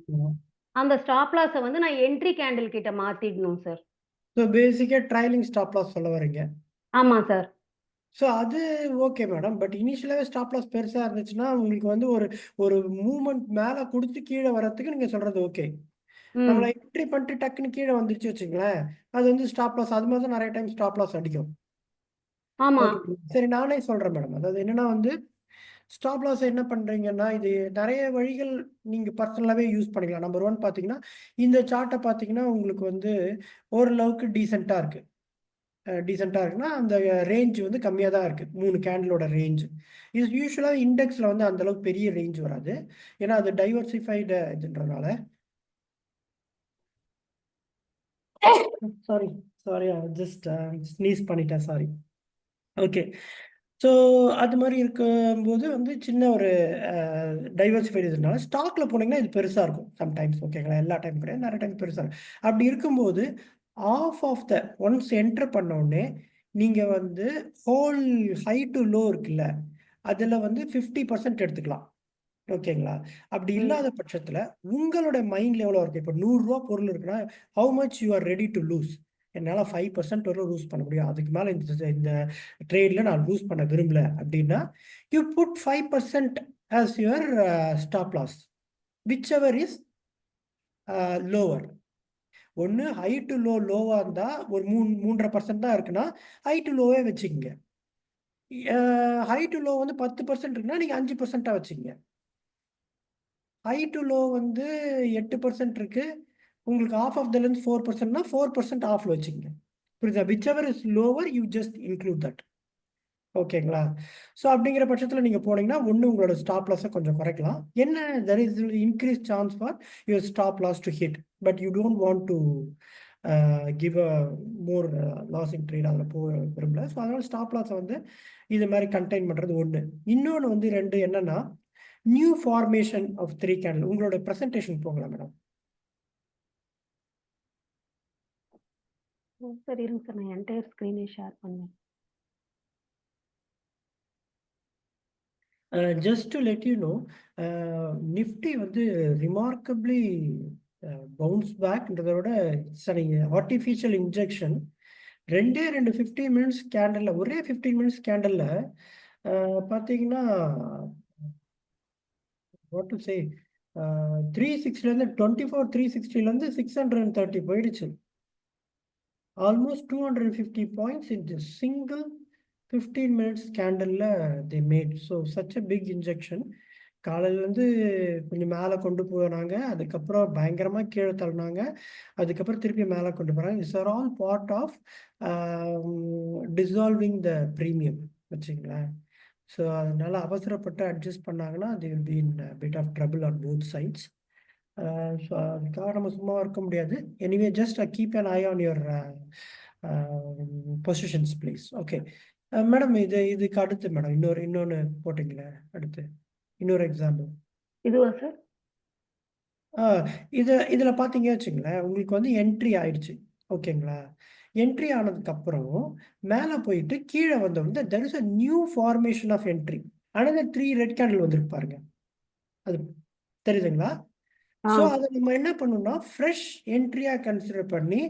[SPEAKER 1] ம்.
[SPEAKER 2] அந்த ஸ்டாப் லாஸ வந்து நான் என்ட்ரி கேண்டில் கிட்ட மாத்திடணும் சார்.
[SPEAKER 1] ஸோ பேசிக்கா ட்ரைலிங் ஸ்டாப் லாஸ் சொல்ல வர்றீங்க.
[SPEAKER 2] ஆமா சார்.
[SPEAKER 1] ஸோ அது ஓகே மேடம். பட் இனிஷியலாவே ஸ்டாப் லாஸ் பெருசா இருந்துச்சுன்னா, உங்களுக்கு வந்து ஒரு ஒரு மூவ்மெண்ட் மேல குடுத்து கீழ வர்றதுக்கு நீங்க சொல்றது ஓகே. நம்மள
[SPEAKER 2] ம்.
[SPEAKER 1] என்ட்ரி பண்ணிட்டு டக்குன்னு கீழ வந்துருச்சு வச்சுக்கங்களேன், அது வந்து ஸ்டாப் லாஸ் அது மாரி தான் நெறைய டைம் ஸ்டாப் லாஸ் அடிக்கும்.
[SPEAKER 2] ஆமா.
[SPEAKER 1] ஓகே. சரி, நானே சொல்றேன் மேடம். அதாவது என்னன்னா வந்து, ஸ்டாப் லாஸ் என்ன பண்றீங்கன்னா, இது நெறைய வழிகள் நீங்க பர்சனலாவே யூஸ் பண்ணிக்கலாம். நம்பர் 1 பார்த்தீங்கன்னா, இந்த சார்ட்ட பார்த்தீங்கன்னா, உங்களுக்கு வந்து ஓரளவுக்கு டீசென்ட்டா இருக்கு. டீசென்ட்டா இருக்குன்னா, அந்த ரேஞ்ச் வந்து கம்மியா தான் இருக்கு. 3 கேண்டிலோட ரேஞ்ச். இது யூசுவலா இண்டெக்ஸ்ல வந்து அந்த அளவுக்கு பெரிய ரேஞ்ச் வராது. ஏன்னா, அது டைவர்சிஃபைடு இதுன்றனால. சாரி, சாரி, ஜஸ்ட் ஸ்னீஸ் பண்ணிட்டேன். சாரி. ஓகே. ஸோ அது மாரி இருக்கும்போது வந்து சின்ன ஒரு டைவர்சிஃபைடு இதுனால ஸ்டாக்ல போனீங்கன்னா, இது பெருசா இருக்கும். சம்டைம்ஸ் ஓகேங்களா? எல்லா டைம் கிடையாது. நெறைய டைம் பெருசா இருக்கும். அப்படி இருக்கும்போது, ஆஃப் த ஒன்ஸ் என்டர் பண்ண உடனே, நீங்க வந்து ஹோல் ஹை டூ லோ இருக்குல்ல, அதுல வந்து 50% எடுத்துக்கலாம். ஓகேங்களா? அப்படி
[SPEAKER 2] ம்.
[SPEAKER 1] இல்லாத பட்சத்தில, உங்களோட மைண்ட்ல எவ்வளோ இருக்கு? இப்ப ரூ. 100 பொருள் இருக்குன்னா, how much you are ready to lose? என்னால 5% வரைக்கும் லூஸ் பண்ண முடியும். அதுக்கு மேல இந்த ட்ரேட்ல நான் லூஸ் பண்ண விரும்பல அப்படின்னா, you put 5% as your stop loss. Whichever is lower. ஒண்ணு ஹை டூ லோவா இருந்தா ஒரு 3 1/2% தான் இருக்குன்னா, ஹை டூ லோவே வச்சுக்கங்க. ஹை டூ லோ வந்து 10% இருக்குன்னா, நீங்க 5%ஆ வச்சுக்கங்க. ஹை டூ லோ வந்து 8% இருக்கு. உங்களுக்கு ஆஃப் ஆஃப் த லென்த் 4%னா 4% ஆஃப்ல வச்சுக்கங்க. புரியுதா? whichever is lower you just include that. ஓகேங்களா? ஸோ அப்படிங்கிற பட்சத்தில நீங்க போனீங்கன்னா, ஒண்ணு உங்களோட ஸ்டாப் லாஸ கொஞ்சம் குறைக்கலாம். என்ன there is increased chance for your stop loss to hit. But you don't want to give a more losing trade அதில விரும்பல. ஸோ அதனால ஸ்டாப் லாஸ வந்து இது மாரி கன்டெயின் பண்றது ஒண்ணு. இன்னொன்னு வந்து 2 என்னன்னா, நியூ ஃபார்மேஷன் ஆஃப் 3 கேண்டில். உங்களோட பிரசன்டேஷன் போங்களா மேடம்?
[SPEAKER 2] சார் இருங்க சார். நான் என்டையர் ஸ்க்ரீனே ஷேர் பண்ணேன்.
[SPEAKER 1] Just to let you know, Nifty வந்து ரிமார்க்கபிளி பவுன்ஸ் பேக்ன்றத விட it's an artificial injection. 2 15 minutes கேண்டல்ல, ஒரே 15 மினிட்ஸ் கேண்டல்ல பார்த்தீங்கன்னா, வாட் டு சே, 360லேருந்து 24 360லேருந்து 630 போயிடுச்சு. Almost 250 points in the single 15 minutes கேண்டல்ல they made. So such a big injection. காலையிலேருந்து கொஞ்சம் மேலே கொண்டு போனாங்க, அதுக்கப்புறம் பயங்கரமாக கீழே தள்ளினாங்க, அதுக்கப்புறம் திருப்பி மேலே கொண்டு போகிறாங்க. It's or all part of dissolving the premium வச்சுங்களேன். ஸோ அதனால அவசரப்பட்டு அட்ஜஸ்ட் பண்ணாங்கன்னா they will be in bit of trouble on both sides. So அதுக்காக நம்ம சும்மா இருக்க முடியாது. Anyway just keep an eye on your positions please. Okay madam, இதுக்கு அடுத்து மேடம் இன்னொன்று போட்டிங்களே, அடுத்து இன்னொரு எக்ஸாம்பிள்.
[SPEAKER 2] இதுவா சார்?
[SPEAKER 1] இதில் பார்த்தீங்க வச்சுங்களேன், உங்களுக்கு வந்து என்ட்ரி ஆயிடுச்சு. ஓகேங்களா? என்ட்ரி ஆனதுக்கப்புறம் மேலே போயிட்டு கீழே வந்தோடனே there is a new formation of entry. Another 3 red candle வந்துருக்கு பாருங்க. அது தெரியுதுங்களா? ஸோ அதை நம்ம என்ன பண்ணணும்னா ஃப்ரெஷ் என்ட்ரியாக கன்சிடர் பண்ணி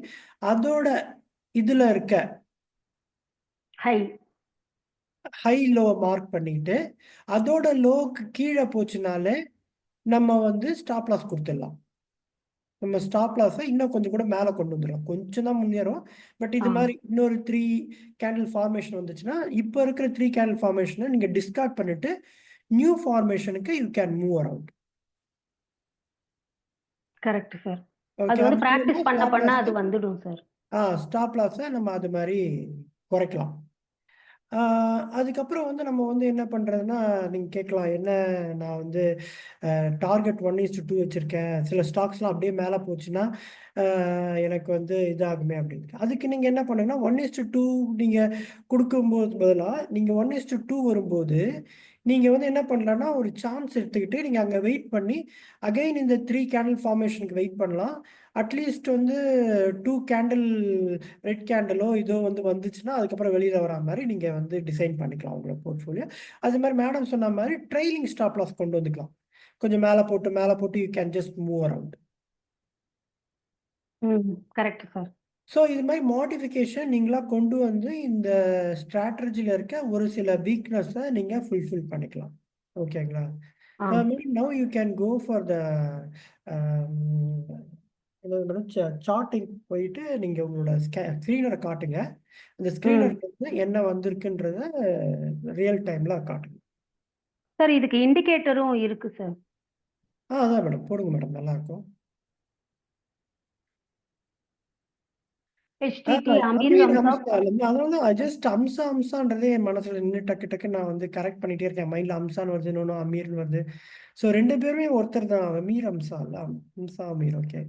[SPEAKER 1] அதோட இதில் இருக்க ஹை லோ மார்க் பண்ணிட்டு அதோட லோக்கு கீழே போச்சுனாலே நம்ம வந்து ஸ்டாப் லாஸ் கொடுத்துடலாம். நம்ம ஸ்டாப் லாஸை இன்னும் கொஞ்சம் கூட மேலே கொண்டு வந்துடலாம். கொஞ்சம் தான் முன்னேறும். பட் இது மாதிரி இன்னொரு 3 கேண்டில் ஃபார்மேஷன் வந்துச்சுன்னா, இப்போ இருக்கிற 3 கேண்டில் ஃபார்மேஷனை நீங்கள் டிஸ்கார்ட் பண்ணிட்டு நியூ ஃபார்மேஷனுக்கு you can move around.
[SPEAKER 2] Correct sir. அது
[SPEAKER 1] ஓகே,
[SPEAKER 2] வந்து பிராக்டிஸ் பண்ண பண்ண அது வந்துடும் சார்.
[SPEAKER 1] ஸ்டாப் லாஸை நம்ம அது மாதிரி குறைக்கலாம். அதுக்கப்புறம் வந்து நம்ம வந்து என்ன பண்ணுறதுன்னா, நீங்கள் கேட்கலாம், என்ன நான் வந்து டார்கெட் 1:2 வச்சுருக்கேன், சில ஸ்டாக்ஸ்லாம் அப்படியே மேலே போச்சுன்னா எனக்கு வந்து இதாகுமே அப்படின்ட்டு. அதுக்கு நீங்கள் என்ன பண்ணுங்கன்னா 1:2 நீங்கள் கொடுக்கும்போது பதிலாக நீங்கள் 1:2 வரும்போது நீங்கள் வந்து என்ன பண்ணலான்னா, ஒரு சான்ஸ் எடுத்துக்கிட்டு நீங்கள் அங்கே வெயிட் பண்ணி அகைன் இந்த 3 கேண்டில் ஃபார்மேஷனுக்கு வெயிட் பண்ணலாம். அட்லீஸ்ட் வந்து 2 கேண்டில் ரெட் கேண்டிலோ இதோ வந்து வந்துச்சுன்னா அதுக்கப்புறம் வெளியில் வரா மாதிரி நீங்கள் வந்து டிசைன் பண்ணிக்கலாம் உங்களோட போர்ட்ஃபோலியோ. அது மாதிரி மேடம் சொன்ன மாதிரி ட்ரெயிலிங் ஸ்டாப் லாஸ் கொண்டு வந்துக்கலாம். கொஞ்சம் மேலே போட்டு you can just move around.
[SPEAKER 2] Correct sir.
[SPEAKER 1] So இது மாதிரி மாடிஃபிகேஷன் நீங்களா கொண்டு வந்து இந்த ஸ்ட்ராட்டஜியில் இருக்க ஒரு சில வீக்னஸை நீங்கள் ஃபுல்ஃபில் பண்ணிக்கலாம். ஓகேங்களா? Now you can go for the charting போயிட்டு நீங்கள் உங்களோட ஸ்க்ரீனரை காட்டுங்க. அந்த ஸ்க்ரீனருக்கு வந்து என்ன வந்திருக்குன்றத ரியல் டைமில் காட்டுங்க.
[SPEAKER 2] சார் இதுக்கு இண்டிகேட்டரும் இருக்கு சார்.
[SPEAKER 1] அதான் மேடம், போடுங்க மேடம், நல்லாயிருக்கும். அமீர் அம்சா இல்லைங்க, அதனால ஜஸ்ட் அம்சான்றதே என் மனசுல நின்று டக்கு நான் வந்து கரெக்ட் பண்ணிட்டே இருக்கேன். மைண்ட்ல அம்சான்னு வருது, இன்னொன்று அமீர்னு வருது. ஸோ 2 பேருமே ஒருத்தர் தான். அமீர் அம்சா இல்ல, அம்சா அமீர். ஓகே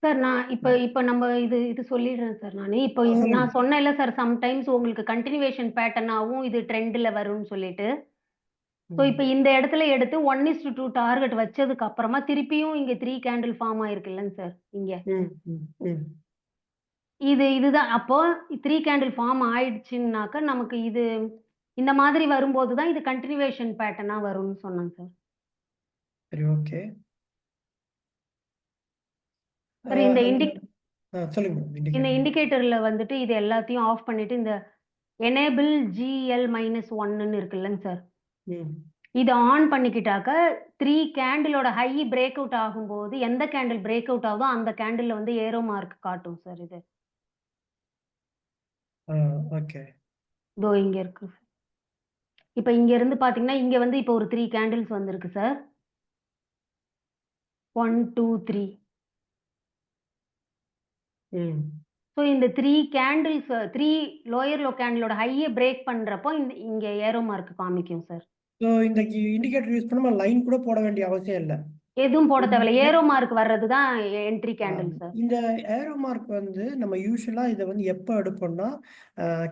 [SPEAKER 2] சார், நான் இப்ப நம்ம இது சொல்லிடுறேன் சார் நானு. இப்போ
[SPEAKER 1] சொல்லுங்க.
[SPEAKER 2] நான் சொன்னேன்ல சார், சம்டைம்ஸ் உங்களுக்கு கன்டினியூவேஷன் பேட்டர்னாவும் இது ட்ரெண்ட்ல வரும்னு சொல்லிட்டு. ஸோ இப்போ இந்த இடத்துல எடுத்து 1:2 டார்கெட் வச்சதுக்கு அப்புறமா திருப்பியும் இங்க 3 கேண்டில் ஃபார்ம் ஆயிருக்கு இல்லைங்க சார் இங்க. இதுதான் அப்போ 3 கேண்டில் ஃபார்ம் ஆயிடுச்சுன்னாக்க நமக்கு இது இந்த மாதிரி வரும்போது தான் இது கன்டினியூவேஷன் பேட்டர்னா வரும்னு சொன்னாங்க சார்.
[SPEAKER 1] சரி, ஓகே.
[SPEAKER 2] சார் இந்த
[SPEAKER 1] சொல்லுங்க.
[SPEAKER 2] இந்த இண்டிகேட்டர்ல வந்துட்டு இது எல்லாத்தையும் ஆஃப் பண்ணிட்டு இந்த எனேபிள் GL-1ன்னு இருக்கு இல்லைங்க சார், இது ஆன் பண்ணிக்கிட்டாக்க 3 கேண்டிலோட ஹை பிரேக் அவுட் ஆகும்போது எந்த கேண்டில் பிரேக் அவுட் ஆகுதோ அந்த கேண்டில்ல வந்து ஏரோ மார்க் காட்டும் சார். இது
[SPEAKER 1] ஓகே,
[SPEAKER 2] இதோ இங்க இருக்கு. இப்ப இங்க இருந்து பாத்தீங்கன்னா இங்க வந்து இப்போ ஒரு 3 கேண்டில்ஸ் வந்திருக்கு சார். 1 2 3. ஸோ இந்த 3 கேண்டில்ஸ் 3 லோயர் லோ கேண்டிலோட ஹைய பிரேக் பண்றப்போ இங்க ஏரோ மார்க் காமிக்கும் சார்.
[SPEAKER 1] ஸோ இந்த இண்டிகேட்டர் யூஸ் பண்ணாம லைன் கூட போட வேண்டிய அவசியம் இல்ல.
[SPEAKER 2] எதுவும் போட தேவையில்ல. ஏரோ மார்க் வர்றது தான் என்ட்ரி கேண்டில் சார்.
[SPEAKER 1] இந்த ஏரோ மார்க் வந்து நம்ம யூசுவலா இத வந்து எப்ப எடுப்போம்னா,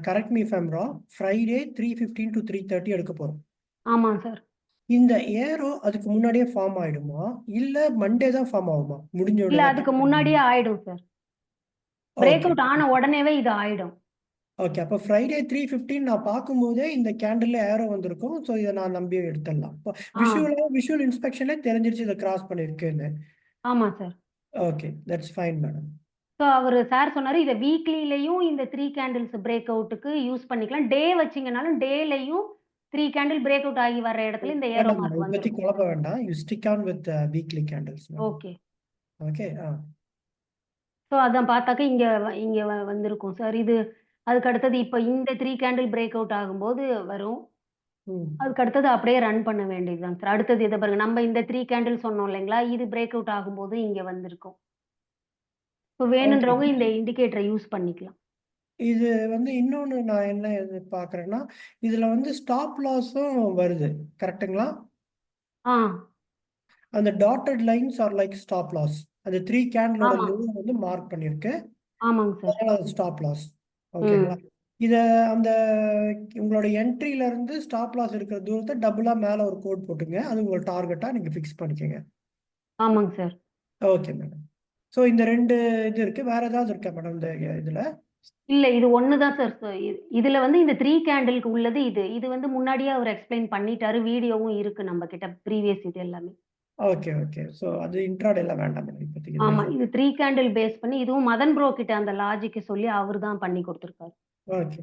[SPEAKER 1] correct me if I am wrong, Friday 3:15 to 3:30 எடுக்க போறோம்.
[SPEAKER 2] ஆமாங்க சார்.
[SPEAKER 1] இந்த ஏரோ அதுக்கு முன்னாடியே ஃபார்ம் ஆயிடுமா? இல்ல மண்டே தான் ஃபார்ம் ஆகுமா? முடிஞ்ச
[SPEAKER 2] இல்ல
[SPEAKER 1] உடனே
[SPEAKER 2] அதுக்கு முன்னாடியே ஆயிடும் சார். Break
[SPEAKER 1] okay.
[SPEAKER 2] அவுட் ஆன உடனேவே இது ஆயிடும்.
[SPEAKER 1] ஓகே. அப்ப ஃப்ரைடே 3:15 நான் பார்க்கும்போதே இந்த கேண்டில்ல ஏரோ வந்திருக்கும். ஸோ இத நான் நம்பி எடுத்துடலாம். இப்போ
[SPEAKER 2] ஆ,
[SPEAKER 1] விஷுவல் இன்ஸ்பெக்ஷன்லே தெரிஞ்சிருச்சு இத கிராஸ் பண்ணியிருக்குன்னு.
[SPEAKER 2] ஆமா sir.
[SPEAKER 1] Okay. That's fine madam.
[SPEAKER 2] So அவரு சார் சொன்னாரு, இத வீக்லிலயும் இந்த 3 கேண்டில்ஸ் பிரேக் அவுட்டுக்கு யூஸ் பண்ணிக்கலாம். டே வச்சீங்கனாலும் டேலயும் 3 கேண்டில் பிரேக் அவுட் ஆகி வர்ற இடத்துல இந்த ஏரோ
[SPEAKER 1] வேண்டாம் மேடம்.
[SPEAKER 2] மார்க்
[SPEAKER 1] இப்போதைக்கு
[SPEAKER 2] வந்துரும்.
[SPEAKER 1] குழப்ப வேண்டாம். You stick on with weekly candles madam.
[SPEAKER 2] Okay.
[SPEAKER 1] Okay.
[SPEAKER 2] So அதான் பார்த்தாக்க இங்க வந்திருக்கும் சார். அதுக்கு அடுத்தது இப்ப இந்த 3 கேண்டில் பிரேக் அவுட் ஆகும்போது வரும்.
[SPEAKER 1] ம்.
[SPEAKER 2] அதுக்கு அடுத்தது அப்படியே ரன் பண்ண வேண்டியது தான் சார். அடுத்தது இத பாருங்க. நம்ம இந்த 3 கேண்டில் சொன்னோம் இல்லைங்களா? இது பிரேக் அவுட் ஆகும்போது இங்க வந்திருக்கும். இப்போ
[SPEAKER 1] ஓகே.
[SPEAKER 2] வேணுன்றவங்க இந்த இண்டிகேட்டர யூஸ் பண்ணிக்கலாம்.
[SPEAKER 1] இது வந்து இன்னொன்னு நான் என்ன எதிர்பார்க்கிறேன்னா, இதுல வந்து ஸ்டாப் லாஸும் வருது. கரெக்ட்டுங்களா?
[SPEAKER 2] ஆ,
[SPEAKER 1] அந்த dotted lines are like stop loss. அந்த 3 கேண்டிலோட
[SPEAKER 2] ஆமா.
[SPEAKER 1] லோ வந்து மார்க் பண்ணியிருக்கு.
[SPEAKER 2] ஆமாங்க சார்.
[SPEAKER 1] அதனால அது ஸ்டாப் லாஸ். ஓகேங்களா?
[SPEAKER 2] ம்.
[SPEAKER 1] இத அந்த உங்களோட என்ட்ரில இருந்து ஸ்டாப் லாஸ் இருக்கிற தூரத்த டபுளா மேல ஒரு கோட் போட்டுங்க. அது உங்க டார்கெட்டா நீங்க ஃபிக்ஸ் பண்ணிக்கங்க.
[SPEAKER 2] ஆமாங்க சார்.
[SPEAKER 1] Okay madam. ஸோ இந்த 2 இது இருக்கு. வேற ஏதாவது இருக்கா மேடம் இந்த இதுல?
[SPEAKER 2] இல்ல இது ஒண்ணு தான் சார். இதுல வந்து இந்த 3 கேண்டில்க்கு உள்ளது இது. இது வந்து முன்னாடியே அவரு எக்ஸ்ப்ளைன் பண்ணிட்டாரு. வீடியோவும் இருக்கு நம்ம கிட்ட. ப்ரீவியஸ் இது எல்லாமே.
[SPEAKER 1] Okay, okay. ஸோ அது இன்ட்ராடேலாம் வேண்டாம் மேடம். இப்போதைக்கு இதுலயே
[SPEAKER 2] ஆமா. இது 3 கேண்டில் பேஸ் பண்ணி இதுவும் மதன் ப்ரோ கிட்ட அந்த லாஜிக்க சொல்லி அவரு தான் பண்ணி குடுத்துருக்காரு.
[SPEAKER 1] ஓகே.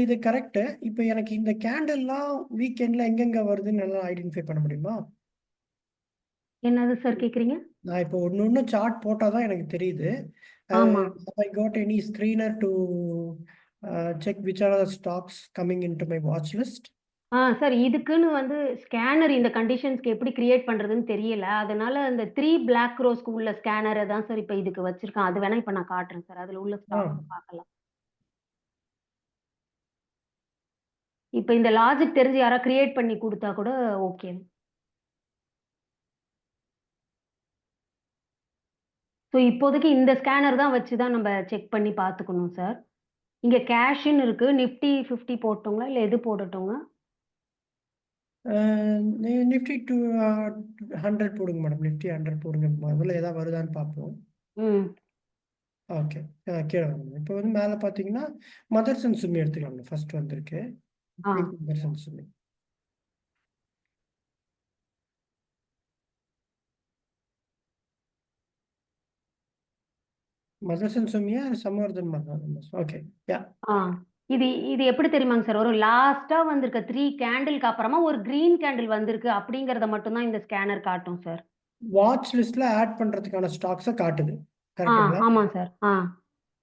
[SPEAKER 1] இது கரெக்ட்டு. இப்ப எனக்கு இந்த கேண்டில்லாம் வீக்கெண்ட்ல எங்கெங்க வருதுன்னு எல்லாம் ஐடென்டிஃபை பண்ண முடியுமா?
[SPEAKER 2] என்னது சார் கேட்கிறீங்க?
[SPEAKER 1] நான் இப்போ ஒண்ணு சார்ட் போட்டா தான் எனக்கு தெரியுது.
[SPEAKER 2] ஆமா.
[SPEAKER 1] Have I got any screener to check which are the stocks coming into my watch list?
[SPEAKER 2] Sir இதுக்குன்னு வந்து ஸ்கேனர் இந்த கண்டிஷன்ஸ்க்கு எப்படி கிரியேட் பண்றதுன்னு தெரியல. அதனால அந்த 3 பிளாக் ரோஸ்க்கு உள்ள ஸ்கேனர தான் சார் இப்ப இதுக்கு வச்சிருக்கேன். அது வேணா இப்ப நான் காட்டுறேன் சார். அதுல உள்ள
[SPEAKER 1] ஆ.
[SPEAKER 2] ஸ்டாக்ஸ பார்க்கலாம். இப்ப இந்த லாஜிக் தெரிஞ்சு யாராவது கிரியேட் பண்ணி குடுத்தா கூட ஓகே. ஸோ இப்போதைக்கு இந்த ஸ்கேனர் தான் வச்சு தான் நம்ம செக் பண்ணி பார்த்துக்கணும் சார். இங்க கேஷ்ன்னு இருக்கு. நிஃப்டி 50 போடட்டுங்களா? இல்ல எது போடட்டுங்க?
[SPEAKER 1] நிஃப்டி 100 போடுங்க மேடம். நிஃப்டி 100 போடுங்க. முதல்ல ஏதாவது வருதான்னு பார்ப்போம்.
[SPEAKER 2] ம்.
[SPEAKER 1] ஓகே. கீழ வாங்க. இப்போ வந்து மேல பார்த்தீங்கன்னா, மதர்சன் சுமி எடுத்துக்கலாங்க. ஃபர்ஸ்ட் வந்திருக்கு.
[SPEAKER 2] ஆ.
[SPEAKER 1] மதர்சன் சுமி. மதர்சன் சுமியா சமவர்தன் மதர்சன். ஓகே. யா.
[SPEAKER 2] ஆ. இது இது எப்படி தெரியுமாங்க சார் வரும்? லாஸ்ட்டா வந்திருக்க 3 கேண்டில்க்கு அப்புறமா ஒரு கிரீன் கேண்டில் வந்திருக்கு அப்படிங்கிறத மட்டும் தான் இந்த ஸ்கேனர் காட்டும் சார்.
[SPEAKER 1] வாட்ச் லிஸ்ட்ல ஆட் பண்றதுக்கான ஸ்டாக்ஸ காட்டுது.
[SPEAKER 2] ஆ,
[SPEAKER 1] கரெக்ட்டுங்களா?
[SPEAKER 2] ஆமா சார். ஆ.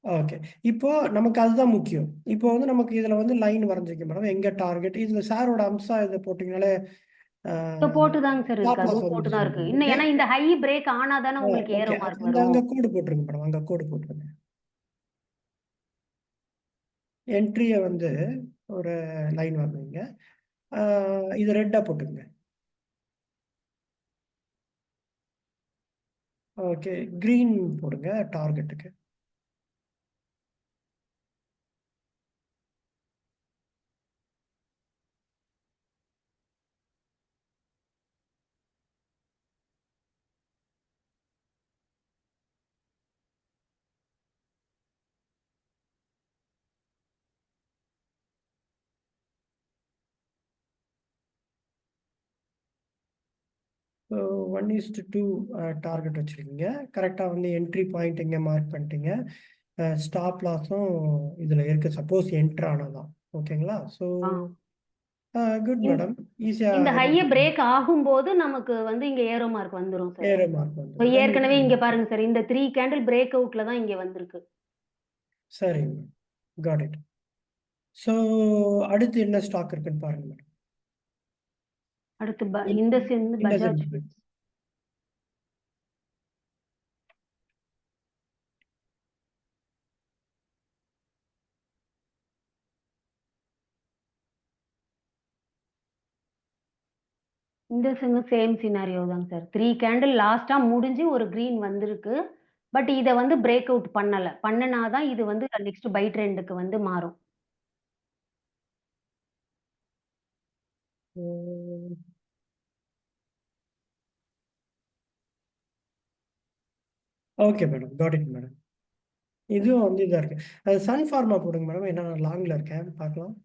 [SPEAKER 1] ஓகே. இப்போ நமக்கு அதுதான் முக்கியம். இப்போ வந்து நமக்கு இதுல வந்து லைன் வரைஞ்சிருக்கு மேடம். எங்க டார்கெட் இதுல சாரோட அம்சா இத போட்டீங்கனாலே ஆ
[SPEAKER 2] இதோ போட்டு தாங்க சார் இருக்கு.
[SPEAKER 1] ஸ்டாப் லாஸ்
[SPEAKER 2] அதுவும் போட்டு
[SPEAKER 1] வந்துருச்சு
[SPEAKER 2] தான் இருக்கு.
[SPEAKER 1] மேடம்
[SPEAKER 2] இன்னும்
[SPEAKER 1] உங்களுக்கு.
[SPEAKER 2] ஏன்னா இந்த ஹை பிரேக் ஆனா தானே உங்களுக்கு
[SPEAKER 1] ஓகே.
[SPEAKER 2] ஏரோ மார்க்
[SPEAKER 1] அங்க
[SPEAKER 2] வரும்.
[SPEAKER 1] அங்க கோடு போட்டுருங்க மேடம். அங்க கோடு போட்டுருங்க. என்ட்ரிய வந்து ஒரு லைன் வரைங்க. ஆ இது ரெட்டா போட்டுக்கங்க. ஓகே. கிரீன் போடுங்க டார்கெட்டுக்கு. ஸோ 1:2 டார்கெட் வச்சிருக்கீங்க. கரெக்ட்டா வந்து என்ட்ரி பாயிண்ட் இங்க மார்க் பண்ணிட்டீங்க. ஸ்டாப் லாஸும் இதுல இருக்கு. சப்போஸ் என்டர் ஆனாதான். ஓகேங்களா? ஸோ
[SPEAKER 2] ஆ.
[SPEAKER 1] Good
[SPEAKER 2] in
[SPEAKER 1] madam. ஈஸியா
[SPEAKER 2] இந்த ஹைய
[SPEAKER 1] ஐடென்டிஃபை
[SPEAKER 2] பிரேக் ஆகும்போது நமக்கு வந்து இங்க ஏரோ மார்க் வந்துரும் சார்.
[SPEAKER 1] ஏரோ மார்க்
[SPEAKER 2] இப்ப
[SPEAKER 1] வந்துரும். தென்
[SPEAKER 2] ஏற்கனவே இங்க பாருங்க சார். இந்த 3 கேண்டில் பிரேக் அவுட்ல தான் இங்க வந்திருக்கு.
[SPEAKER 1] சரிங்க. Got it. ஸோ அடுத்து என்ன ஸ்டாக் இருக்குன்னு பாருங்க மேடம்.
[SPEAKER 2] அடுத்து
[SPEAKER 1] in
[SPEAKER 2] Indus Bajaj
[SPEAKER 1] IndusInd bank.
[SPEAKER 2] Fins. இந்த சேம் சினாரியோ தாங்க சார். 3 கேண்டில் லாஸ்ட்டா முடிஞ்சு ஒரு கிரீன் வந்திருக்கு. பட் இத வந்து பிரேக் அவுட் பண்ணல. பண்ணுனா தான் இது வந்து நெக்ஸ்ட் பை ட்ரெண்டுக்கு வந்து மாறும்.
[SPEAKER 1] Okay madam. Got it madam. இதுவும் வந்து இதா இருக்கு. சன் ஃபார்மா போடுங்க மேடம். ஏன்னா நான் லாங்ல இருக்கேன். பார்க்கலாம்.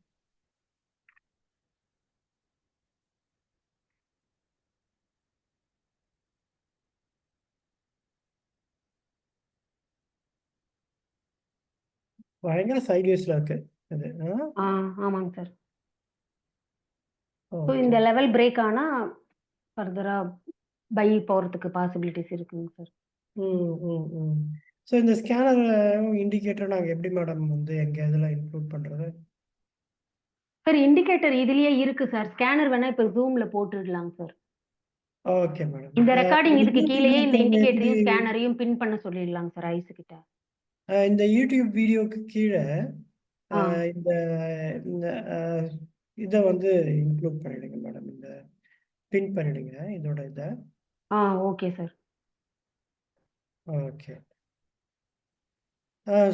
[SPEAKER 1] பயங்கர சைட்வேஸ்ல இருக்கு இது.
[SPEAKER 2] ஆ ஆமாங்க சார். So
[SPEAKER 1] okay.
[SPEAKER 2] இந்த லெவல் பிரேக் ஆனா ஃபர்தரா பை போறதுக்கு பாசிபிலிட்டிஸ் இருக்குங்க சார்.
[SPEAKER 1] ம், ம், ம். ஸோ இந்த ஸ்கேனர் இண்டிகேட்டர் நாங்க எப்படி மேடம் வந்து எங்க இதுல இன்க்ளூட் பண்றது?
[SPEAKER 2] சார் இண்டிகேட்டர் இதுலயே இருக்கு சார். ஸ்கேனர் வேணா இப்ப Zoomல போட்டுடலாங்க சார்.
[SPEAKER 1] Okay madam.
[SPEAKER 2] இந்த ரெக்கார்டிங் இதுக்கு கீழயே இந்த
[SPEAKER 1] இண்டிகேட்டர் எப்படி
[SPEAKER 2] இண்டிகேட்டரையும் ஸ்கேனரையும் பின் பண்ண சொல்லிடலாங்க சார் ஐஸ் கிட்ட.
[SPEAKER 1] இந்த யூடியூப் வீடியோக்கு கீழே
[SPEAKER 2] ஆ
[SPEAKER 1] இந்த இந்த இதை வந்து இன்க்ளூட் பண்ணிடுங்க மேடம். இந்த பின் பண்ணிடுங்க இதோட இதை.
[SPEAKER 2] ஆ ஓகே சார்.
[SPEAKER 1] ஓகே.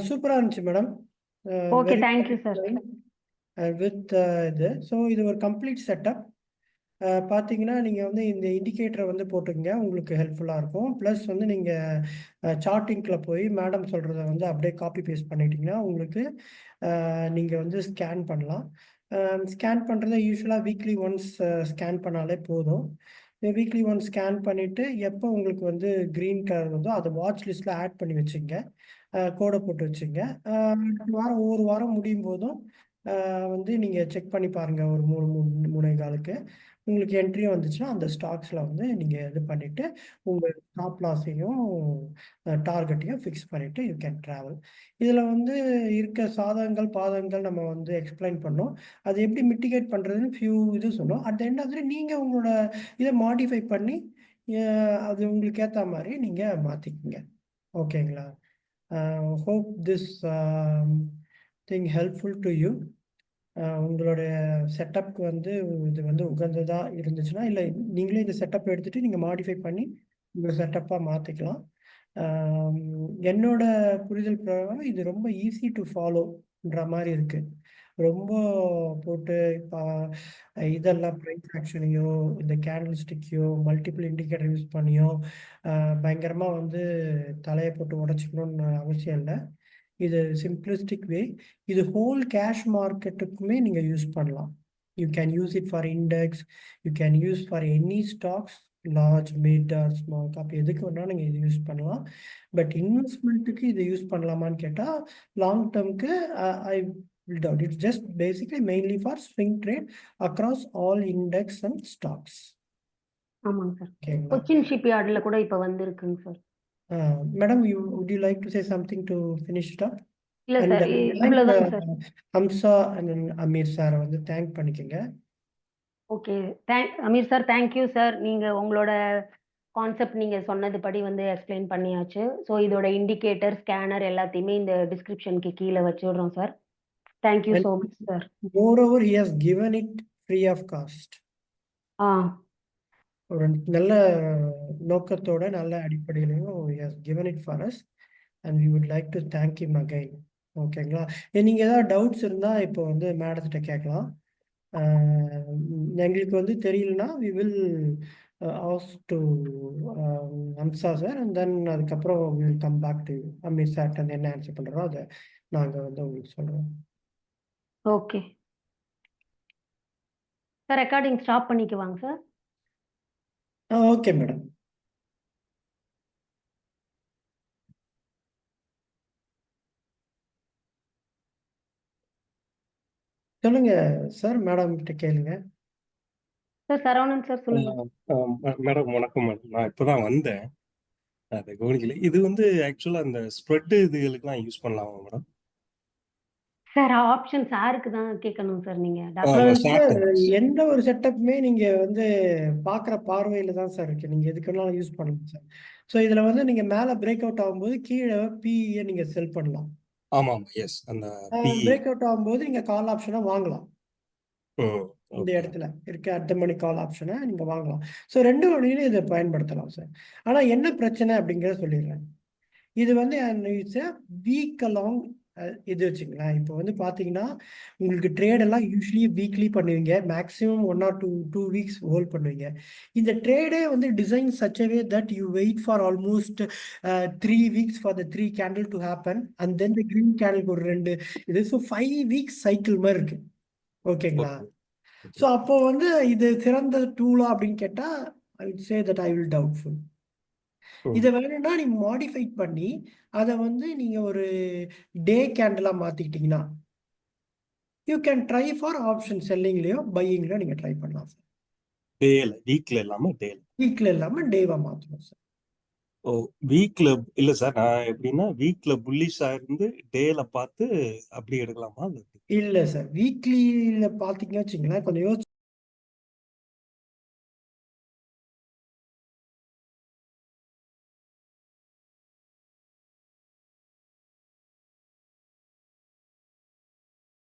[SPEAKER 1] சூப்பராக இருந்துச்சு madam.
[SPEAKER 2] Okay
[SPEAKER 1] very
[SPEAKER 2] thank you sir.
[SPEAKER 1] With இது. ஸோ இது ஒரு கம்ப்ளீட் செட்டப். பார்த்தீங்கன்னா நீங்கள் வந்து இந்த இண்டிகேட்டரை வந்து போட்டுக்கங்க, உங்களுக்கு ஹெல்ப்ஃபுல்லாக இருக்கும். ப்ளஸ் வந்து நீங்கள் சார்ட்டிங்கில் போய் மேடம் சொல்கிறத வந்து அப்படியே காப்பி பேஸ்ட் பண்ணிட்டீங்கன்னா உங்களுக்கு நீங்கள் வந்து ஸ்கேன் பண்ணலாம். ஸ்கேன் பண்ணுறத யூஸ்வலாக வீக்லி ஒன்ஸ் ஸ்கேன் பண்ணாலே போதும். வீக்லி ஒன்ஸ் ஸ்கேன் பண்ணிவிட்டு எப்போ உங்களுக்கு வந்து க்ரீன் கலர் வந்தோ அதை வாட்ச் லிஸ்ட்டில் ஆட் பண்ணி வச்சுங்க. கோடை போட்டு வச்சுங்க. அடுத்த வாரம் ஒவ்வொரு வாரம் முடியும் போதும் வந்து நீங்கள் செக் பண்ணி பாருங்கள். ஒரு 3 3 3/4க்கு உங்களுக்கு என்ட்ரியும் வந்துச்சுன்னா அந்த ஸ்டாக்ஸில் வந்து நீங்கள் இது பண்ணிவிட்டு உங்கள் ஸ்டாப் லாஸையும் டார்கெட்டையும் ஃபிக்ஸ் பண்ணிவிட்டு யூ கேன் ட்ராவல். இதில் வந்து இருக்க சாதகங்கள் பாதகங்கள் நம்ம வந்து எக்ஸ்பிளைன் பண்ணோம். அது எப்படி மிட்டிகேட் பண்ணுறதுன்னு ஃபியூ இது சொன்னோம். அட் த எண்ட் ஆஃப் நீங்கள் உங்களோட இதை மாடிஃபை பண்ணி அது உங்களுக்கு ஏற்ற மாதிரி நீங்கள் மாற்றிக்குங்க. ஓகேங்களா? Hope this thing helpful to you. உங்களுடைய செட்டப்க்கு வந்து இது வந்து உகந்ததாக இருந்துச்சுன்னா, இல்லை நீங்களே இந்த செட்டப் எடுத்துகிட்டு நீங்கள் மாடிஃபை பண்ணி உங்கள் செட்டப்பாக மாற்றிக்கலாம். என்னோட புரிதல் பிரகாரம் இது ரொம்ப ஈஸி டு ஃபாலோன்ற மாதிரி இருக்குது. ரொம்ப போட்டு இப்போ இதெல்லாம் ப்ரைஸ் ஆக்ஷனையோ இந்த கேண்டில் ஸ்டிக்கையோ மல்டிபிள் இண்டிகேட்டர் யூஸ் பண்ணியோ பயங்கரமாக வந்து தலையை போட்டு உடச்சிக்கணும்னு அவசியம் இல்லை. இது சிம்பிளிஸ்டிக் வே. இது ஹோல் கேஷ் மார்க்கெட்டுக்குமே நீங்கள் யூஸ் பண்ணலாம். You can use it for index, you can use for any stocks, large mid or small cap, எதுக்கு வேணால் நீங்கள் இது யூஸ் பண்ணலாம். பட் இன்வெஸ்ட்மெண்ட்டுக்கு இதை யூஸ் பண்ணலாமான்னு கேட்டால் லாங் டேர்ம்க்கு I will doubt. It's just basically mainly for swing trade across all index and stocks.
[SPEAKER 2] ஆமாங்க சார்.
[SPEAKER 1] ஓகேங்களா?
[SPEAKER 2] கொச்சின் ஷிப்யார்டில் கூட இப்போ வந்திருக்குங்க sir.
[SPEAKER 1] Madam, would you like to say something to finish it up?
[SPEAKER 2] இல்லை
[SPEAKER 1] And
[SPEAKER 2] சார்
[SPEAKER 1] thank
[SPEAKER 2] இவ்வளோதாங்க சார்.
[SPEAKER 1] ஹம்சா and அமீர் சாரை வந்து தேங்க் பண்ணிக்கங்க.
[SPEAKER 2] Okay Ameer sir thank you sir. நீங்கள் உங்களோட கான்செப்ட் நீங்கள் சொன்னதுபடி வந்து எக்ஸ்பிளைன் பண்ணியாச்சு. ஸோ இதோட இண்டிகேட்டர் ஸ்கேனர் எல்லாத்தையுமே இந்த டிஸ்கிரிப்ஷனுக்கு கீழே வச்சுடுறோம் sir. Thank you
[SPEAKER 1] And
[SPEAKER 2] so much sir.
[SPEAKER 1] moreover, he has given it free of cost.
[SPEAKER 2] ஆ
[SPEAKER 1] ஒரு நல்ல நோக்கத்தோட நல்ல அடிப்படையிலையும் he has given it for us and we would like to thank him again. ஓகேங்களா? நீங்கள் ஏதாவது டவுட்ஸ் இருந்தால் இப்போ வந்து மேடத்திட்ட கேட்கலாம். எங்களுக்கு வந்து தெரியலனா we will ask to Hamza sir and then அதுக்கப்புறம் we will come back to you. Ameer சார்ட்ட என்ன ஆன்சர் பண்ணுறோம் அதை நாங்கள் வந்து உங்களுக்கு சொல்கிறோம்.
[SPEAKER 2] Okay sir. ரெக்கார்டிங் ஸ்டாப் பண்ணிக்குவாங்க சார்.
[SPEAKER 1] Okay madam. சொல்லுங்க சார், மேடம் கிட்ட கேளுங்க.
[SPEAKER 2] சார் சரவணன் சார் சொல்லுங்க.
[SPEAKER 3] மேடம் வணக்கம் மேடம். நான் இப்போதான் வந்தேன், அதை கவனிக்கல. இது வந்து ஆக்சுவலா இந்த ஸ்ப்ரெட் இதுகளுக்குலாம் யூஸ் பண்ணலாமா மேடம்?
[SPEAKER 2] சார் ஆப்ஷன் சாருக்கு தான் கேட்கணும் சார். நீங்க
[SPEAKER 1] எந்த ஒரு செட்டப்புமே நீங்க வந்து பாக்குற பார்வையில தான் சார் இருக்கு. நீங்க எதுக்கு வேணாலும் யூஸ் பண்ணலாம் சார். ஸோ இதுல வந்து நீங்க மேல பிரேக் அவுட் ஆகும்போது கீழே பிஇ நீங்க செல் பண்ணலாம்.
[SPEAKER 3] ஆமாம், எஸ். அந்த
[SPEAKER 1] பிரேக் அவுட் ஆகும்போது நீங்க கால் ஆப்ஷனை வாங்கலாம். இந்த
[SPEAKER 3] ஓகே.
[SPEAKER 1] இடத்துல இருக்க அட் த மணி கால் ஆப்ஷனை நீங்க வாங்கலாம். ஸோ 2 வழியிலும் இதை பயன்படுத்தலாம் சார். ஆனா என்ன பிரச்சனை அப்படிங்கிறத சொல்லிடுறேன். இது வந்து இட்ஸ் வீக் அலாங் இது வச்சுங்களேன். இப்போ வந்து பார்த்தீங்கன்னா, உங்களுக்கு ட்ரேட் எல்லாம் யூசுவலி வீக்லி பண்ணுவீங்க. மேக்ஸிமம் 1 ஆர் 2 வீக்ஸ் ஹோல்ட் பண்ணுவீங்க. இந்த ட்ரேடே வந்து design such a way that you wait for almost 3 weeks for the 3 candle to happen and then the green candle ஒரு 2 இது. ஸோ 5 வீக்ஸ் சைக்கிள் மாதிரி இருக்கு. ஓகேங்களா?
[SPEAKER 3] ஓகே.
[SPEAKER 1] ஸோ அப்போ வந்து இது சிறந்த டூலா அப்படின்னு கேட்டா I would say that I will doubtful.
[SPEAKER 3] ம்.
[SPEAKER 1] இதை வேணும்னா நீங்க மாடிஃபை பண்ணி அதை வந்து நீங்க ஒரு டே கேண்டிலா மாத்திக்கிட்டீங்கன்னா you can try for option செல்லிங்லயோ பையிங்லயோ நீங்க ட்ரை பண்ணலாம் சார்.
[SPEAKER 3] டேல வீக்ல இல்லாம டேல.
[SPEAKER 1] வீக்ல இல்லாம டேவா மாத்தணும் சார்.
[SPEAKER 3] ஓ, வீக்ல இல்ல சார். நான் எப்படின்னா வீக்ல புல்லிஷா இருந்து டேல பார்த்து அப்படி எடுக்கலாமா?
[SPEAKER 1] இல்ல சார், வீக்லியில பாத்தீங்கன்னு வச்சுங்களேன், கொஞ்சம் யோசிச்சு